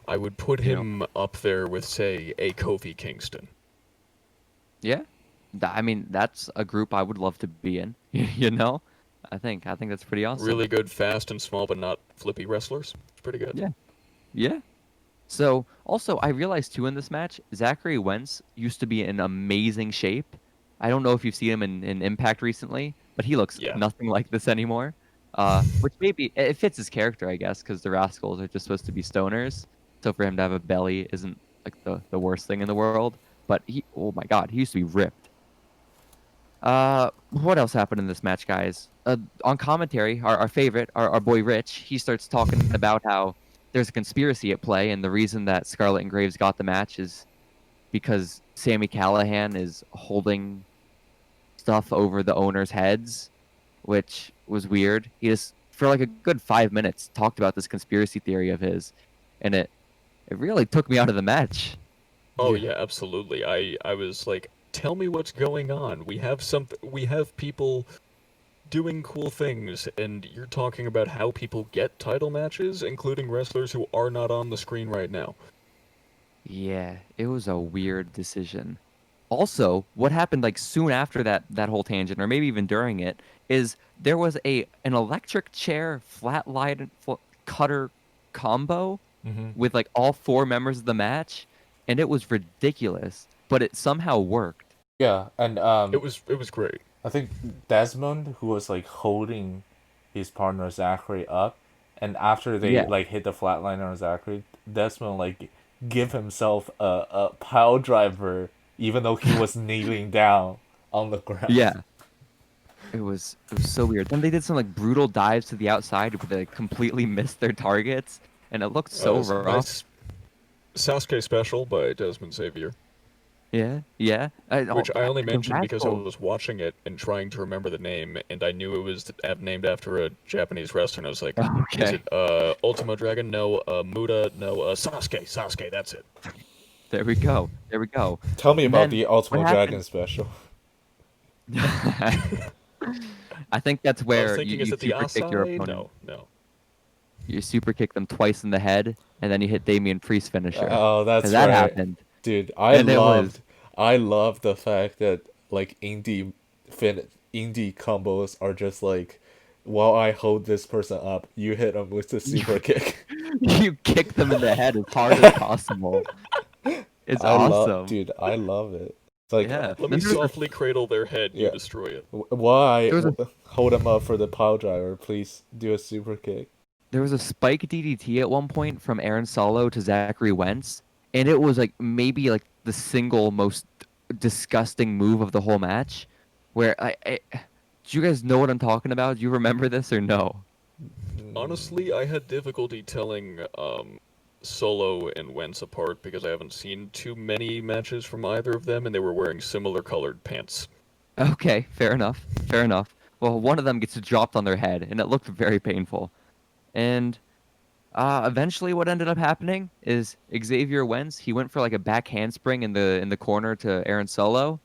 B: I would put
A: You know,
B: him up there with, say, a Kofi Kingston.
A: yeah. I mean, that's a group I would love to be in. You know, I think that's pretty awesome.
B: Really good, fast and small, but not flippy wrestlers. It's pretty good.
A: Yeah, yeah. So also, I realized too in this match, Zachary Wentz used to be in amazing shape. I don't know if you've seen him in Impact recently, but he looks
B: Yeah.
A: nothing like this anymore. Which maybe it fits his character, I guess, because the Rascals are just supposed to be stoners. So for him to have a belly isn't like the worst thing in the world. But oh my God, he used to be ripped. What else happened in this match, guys? On commentary, our favorite, our boy Rich, he starts talking about how there's a conspiracy at play, and the reason that Scarlett and Graves got the match is because Sammy Callahan is holding stuff over the owners' heads, which was weird. He just, for like a good 5 minutes, talked about this conspiracy theory of his, and it really took me out of the match.
B: Oh
C: Yeah.
B: yeah, absolutely. I was like, tell me what's going on. We have people doing cool things, and you're talking about how people get title matches, including wrestlers who are not on the screen right now.
A: Yeah, it was a weird decision. Also, what happened like soon after that whole tangent, or maybe even during it, is there was an electric chair cutter combo
C: Hmm.
A: with like all four members of the match, and it was ridiculous, but it somehow worked.
C: Yeah, and
B: It was great.
C: I think Desmond, who was like holding his partner Zachary up, and after they
A: Yeah,
C: like hit the flatliner on Zachary, Desmond like give himself a pile driver even though he was kneeling down on the ground.
A: yeah, it was so weird. Then they did some like brutal dives to the outside where they like, completely missed their targets, and it looked so rough.
B: Nice Sasuke special by Desmond Xavier,
A: Yeah, yeah.
B: which I only
A: The
B: mentioned because I
A: Rascals.
B: was watching it and trying to remember the name, and I knew it was named after a Japanese wrestler, and I was like, is
A: Okay,
B: it Ultimo Dragon? No, Muda? No, Sasuke. Sasuke, that's it.
A: there we go. There we go.
C: Tell me
A: And
C: about
A: then
C: the
A: what
C: Ultimo Dragon
A: happened?
C: special.
A: I think that's
B: I was
A: where
B: thinking, is
A: you
B: it the
A: super kick your
B: Asai?
A: opponent.
B: No, no.
A: You super kick them twice in the head, and then you hit Damian Priest finisher.
C: Oh,
A: And
C: that's
A: that
C: right.
A: happened.
C: Dude,
A: And it was
C: I loved the fact that like indie combos are just like while I hold this person up, you hit him with the
A: you,
C: super kick.
A: you kick them in the head as hard as possible. It's awesome.
C: Dude, I love it. It's like,
A: Yeah.
B: Let me
A: Then
B: softly cradle their head, you
C: yeah,
B: destroy it.
C: why
A: there was a
C: hold him up for the pile driver? Please do a super kick.
A: there was a spike DDT at one point from Aaron Solo to Zachary Wentz, and it was like maybe like the single most disgusting move of the whole match. Where do you guys know what I'm talking about? Do you remember this or no?
B: Honestly, I had difficulty telling Solo and Wentz apart because I haven't seen too many matches from either of them, and they were wearing similar colored pants.
A: Okay, fair enough. Fair enough. Well, one of them gets dropped on their head, and it looked very painful. And eventually, what ended up happening is Xavier Wentz. He went for like a back handspring in the corner to Aaron Solo,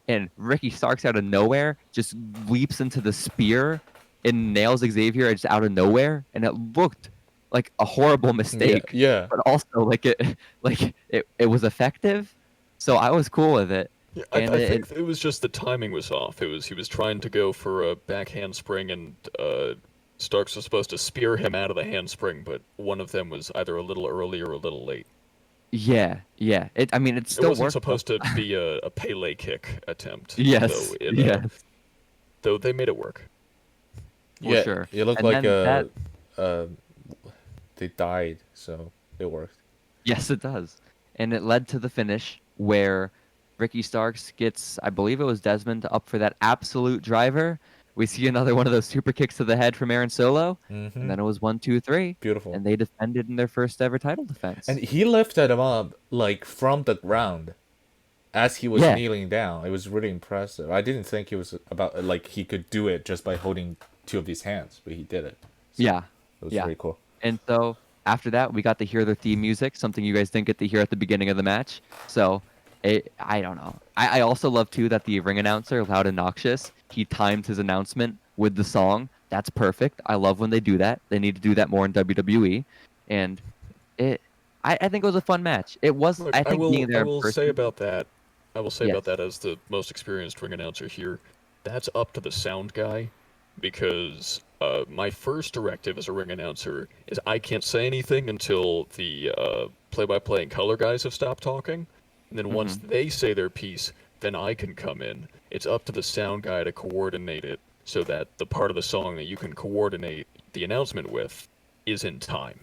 A: and Ricky Starks out of nowhere just leaps into the spear and nails Xavier just out of nowhere, and it looked like a horrible
C: Yeah,
A: mistake,
C: yeah,
A: but also like it was effective. So I was cool with it,
B: Yeah,
A: and
B: I think it was just the timing was off. It was he was trying to go for a back handspring, and Starks was supposed to spear him out of the handspring, but one of them was either a little early or a little late.
A: yeah, yeah. I mean, it
B: It
A: still
B: wasn't
A: worked though.
B: supposed to be a Pele kick attempt,
A: Yes, yes,
B: though they made it work.
A: for
C: yeah.
A: sure.
C: It looked
A: And
C: like
A: then that
C: uh they died, so it worked.
A: yes, it does. And it led to the finish where Ricky Starks gets, I believe it was Desmond, up for that absolute driver. We see another one of those super kicks to the head from Aaron Solo, and
C: Mm-hmm.
A: then it was 1, 2, 3,
C: Beautiful.
A: and they defended in their first ever title
C: And
A: defense.
C: he lifted him up like from the ground as he was
A: Yeah,
C: kneeling down. It was really impressive. I didn't think he was about like he could do it just by holding two of these hands, but he did it. So
A: yeah,
C: it was
A: yeah.
C: very cool.
A: And so after that, we got to hear their theme music, something you guys didn't get to hear at the beginning of the match. So I don't know. I also love too that the ring announcer, Loud and Noxious, he timed his announcement with the song. That's perfect. I love when they do that. They need to do that more in WWE. And it, I think it was a fun match. It was.
B: Look,
A: I think being
B: I
A: there in
B: will say
A: person.
B: about that. I will say about
A: Yes.
B: that as the most experienced ring announcer here. That's up to the sound guy, because my first directive as a ring announcer is I can't say anything until the play-by-play and color guys have stopped talking, and then once
A: Hmm.
B: they say their piece, then I can come in. It's up to the sound guy to coordinate it so that the part of the song that you can coordinate the announcement with is in time.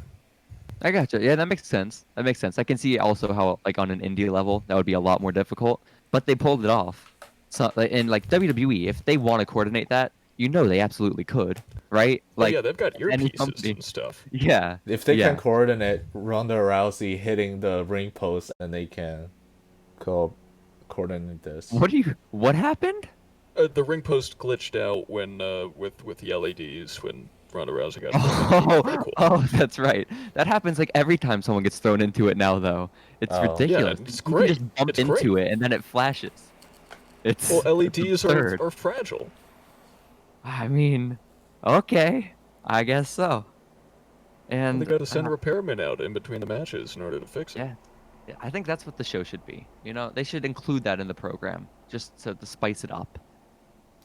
A: I gotcha. Yeah, that makes sense. That makes sense. I can see also how, like, on an indie level, that would be a lot more difficult, but they pulled it off. So, and like WWE, if they want to coordinate that, they absolutely could, right?
B: Oh
A: Like
B: yeah, they've got
A: any
B: earpieces
A: company.
B: and stuff.
A: Yeah,
C: If they can
A: yeah.
C: coordinate Ronda Rousey hitting the ring post, and they can coordinate this.
A: What happened?
B: The ring post glitched out when with the LEDs when Ronda Rousey got thrown into it. Pretty
A: Oh,
B: cool.
A: oh, that's right. That happens like every time someone gets thrown into it now, though. It's
C: Oh,
B: Yeah,
A: ridiculous.
B: it's
A: You can
B: great.
A: just bump
B: It's great.
A: into it and then it flashes.
B: Well,
A: It's
B: LEDs
A: absurd.
B: are fragile.
A: I mean, okay, I guess so.
B: Well, they
A: And
B: got to send repairmen out in between the matches in order to fix it.
A: yeah, yeah, I think that's what the show should be. They should include that in the program just to spice it up.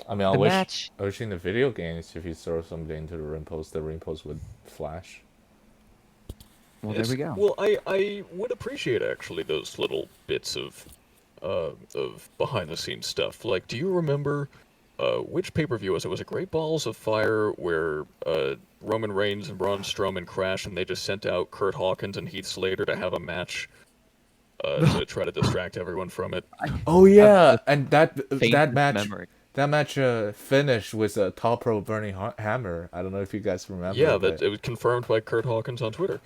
C: I mean,
A: The match,
C: I wish in the video games, if you throw something into the ring post would flash.
A: well, there we go.
B: I would appreciate actually those little bits of behind the scenes stuff. Like, do you remember which pay per view was it? Was it Great Balls of Fire where Roman Reigns and Braun Strowman crashed and they just sent out Kurt Hawkins and Heath Slater to have a match to try to distract everyone from it?
A: I
C: Oh
A: have
C: yeah,
A: the
C: and
A: faintest memory.
C: that match finished with a top rope burning hammer. I don't know if you guys remember,
B: Yeah, that
C: but
B: it was confirmed by Kurt Hawkins on Twitter.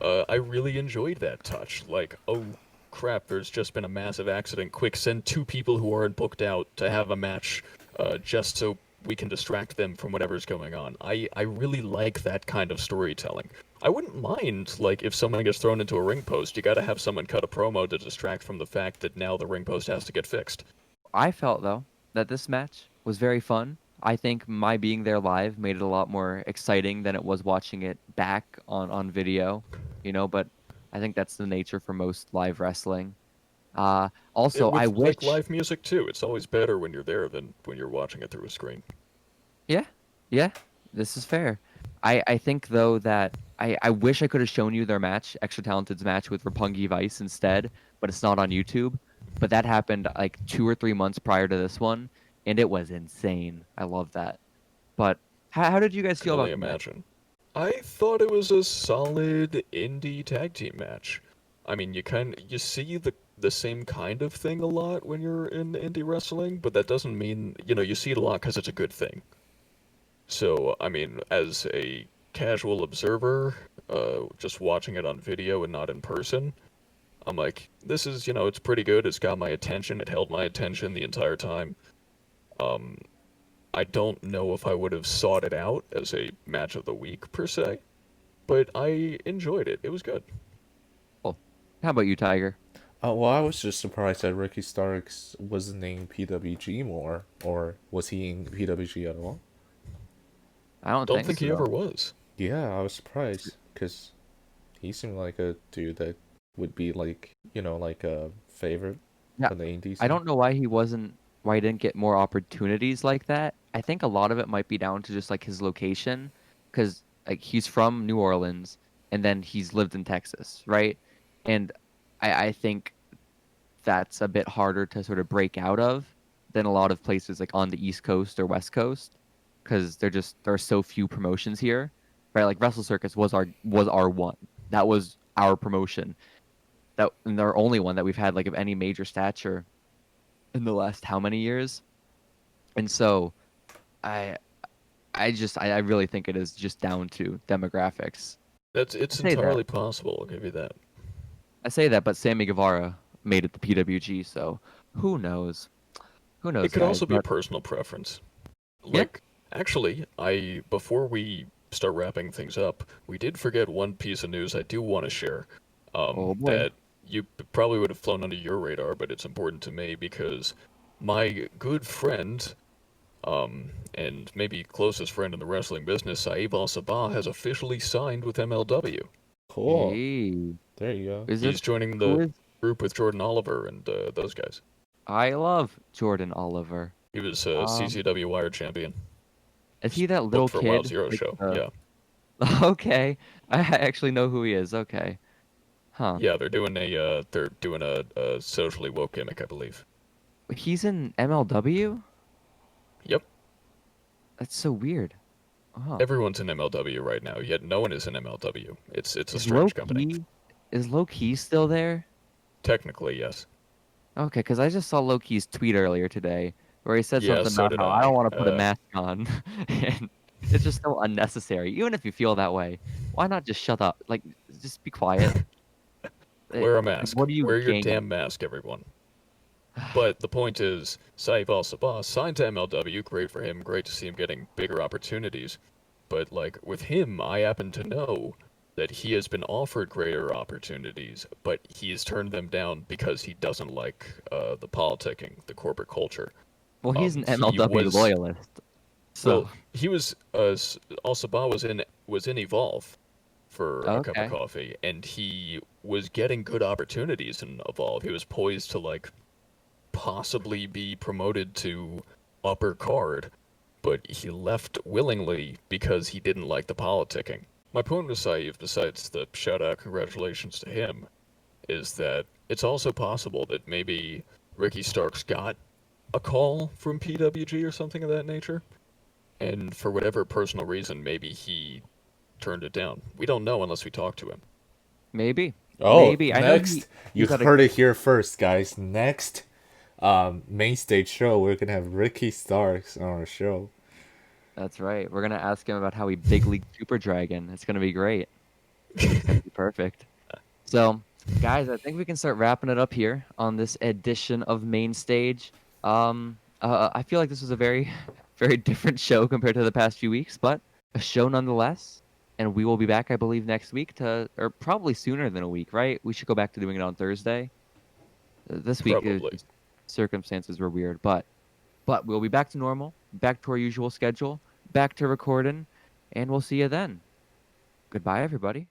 B: I really enjoyed that touch. Like, oh crap, there's just been a massive accident. Quick, send two people who aren't booked out to have a match, just so we can distract them from whatever's going on. I really like that kind of storytelling. I wouldn't mind, like, if someone gets thrown into a ring post, you gotta have someone cut a promo to distract from the fact that now the ring post has to get fixed.
A: I felt though that this match was very fun. I think my being there live made it a lot more exciting than it was watching it back on video, but I think that's the nature for most live wrestling. Also, I
B: With, like,
A: wish,
B: live music, too, it's always better when you're there than when you're watching it through a screen.
A: yeah, yeah, this is fair. I think though that I wish I could have shown you their match, Extra Talented's match with Roppongi Vice instead, but it's not on YouTube. But that happened like 2 or 3 months prior to this one, and it was insane. I love that. But how did you guys
B: Can
A: feel
B: only
A: about the match?
B: imagine. I thought it was a solid indie tag team match. I mean, you see the same kind of thing a lot when you're in indie wrestling, but that doesn't mean, you see it a lot because it's a good thing. So, I mean, as a casual observer, just watching it on video and not in person, I'm like, this is, it's pretty good. It's got my attention. It held my attention the entire time. Um, I don't know if I would have sought it out as a match of the week per se, but I enjoyed it. It was good.
A: Well, how about you, Tiger?
C: well, I was just surprised that Ricky Starks wasn't in PWG more, or was he in PWG at all?
A: I don't
B: Don't
A: think
B: think he ever
A: so.
B: was.
C: Yeah, I was surprised because he seemed like a dude that would be like like a favorite
A: Yeah,
C: from the indies.
A: I don't know why he didn't get more opportunities like that. I think a lot of it might be down to just like his location, because like he's from New Orleans and then he's lived in Texas, right? And I think that's a bit harder to sort of break out of than a lot of places like on the East Coast or West Coast, because there are so few promotions here, right? Like Wrestle Circus was our one. That was our promotion. And our only one that we've had like of any major stature. in the last how many years? And so I I really think it is just down to demographics. I
B: It's
A: say that.
B: entirely possible. I'll give you that.
A: I say that, but Sammy Guevara made it the PWG, so who knows? Who
B: It
A: knows,
B: could
A: guys?
B: also be a
A: But
B: personal preference.
A: yeah.
B: Like, actually, I before we start wrapping things up, we did forget one piece of news I do want to share.
A: Oh boy.
B: That you probably would have flown under your radar, but it's important to me because my good friend, and maybe closest friend in the wrestling business, Saeed Al-Sabah, has officially signed with MLW.
C: Cool.
A: Hey,
C: There you go.
A: is
B: He's
A: this
B: joining
A: who
B: the
A: is?
B: group with Jordan Oliver and those guys.
A: I love Jordan Oliver.
B: He was
A: Um,
B: CCW Wire champion.
A: is
B: Was
A: he that little
B: booked for Wild
A: kid?
B: Zero
A: Like
B: show.
A: the
B: Yeah.
A: okay, I actually know who he is. Okay, huh?
B: Yeah, they're doing a socially woke gimmick, I believe.
A: He's in MLW?
B: Yep,
A: That's so weird. Huh?
B: everyone's in MLW right now, yet no one is in MLW. It's a
A: Is low
B: strange company.
A: key? Is low key still there?
B: Technically, yes.
A: Okay, because I just saw low key's tweet earlier today where he said
B: Yeah,
A: something
B: so
A: about
B: did
A: how I don't
B: I.
A: want to put a mask on, and it's just so unnecessary. Even if you feel that way, why not just shut up? Like, just be quiet.
B: Wear a
A: Like,
B: mask.
A: what do you
B: Wear your
A: gain?
B: damn mask, everyone. But the point is, Saif Al-Sabah signed to MLW. Great for him. Great to see him getting bigger opportunities. But like with him, I happen to know that he has been offered greater opportunities, but he has turned them down because he doesn't like the politicking, the corporate culture.
A: Well, he's an
B: He
A: MLW
B: was
A: loyalist,
B: well,
A: so
B: he was Al-Sabah was in Evolve for a cup of
A: okay.
B: coffee, and he was getting good opportunities in Evolve. He was poised to like possibly be promoted to upper card, but he left willingly because he didn't like the politicking. My point with Saeed, besides the shout out congratulations to him, is that it's also possible that maybe Ricky Starks got a call from PWG or something of that nature, and for whatever personal reason, maybe he turned it down. We don't know unless we talk to him.
A: Maybe,
C: Oh,
A: maybe. I know
C: next, you
A: he's at a.
C: heard it here first, guys. Next, main stage show, we're gonna have Ricky Starks on our show.
A: That's right. We're gonna ask him about how he big league Super Dragon. It's gonna be great. It's gonna be perfect. So, guys, I think we can start wrapping it up here on this edition of Main Stage. I feel like this was a very, very different show compared to the past few weeks, but a show nonetheless. And we will be back, I believe, next week or probably sooner than a week, right? We should go back to doing it on Thursday. This week,
B: Probably.
A: just circumstances were weird, but we'll be back to normal, back to our usual schedule, back to recording, and we'll see you then. Goodbye, everybody.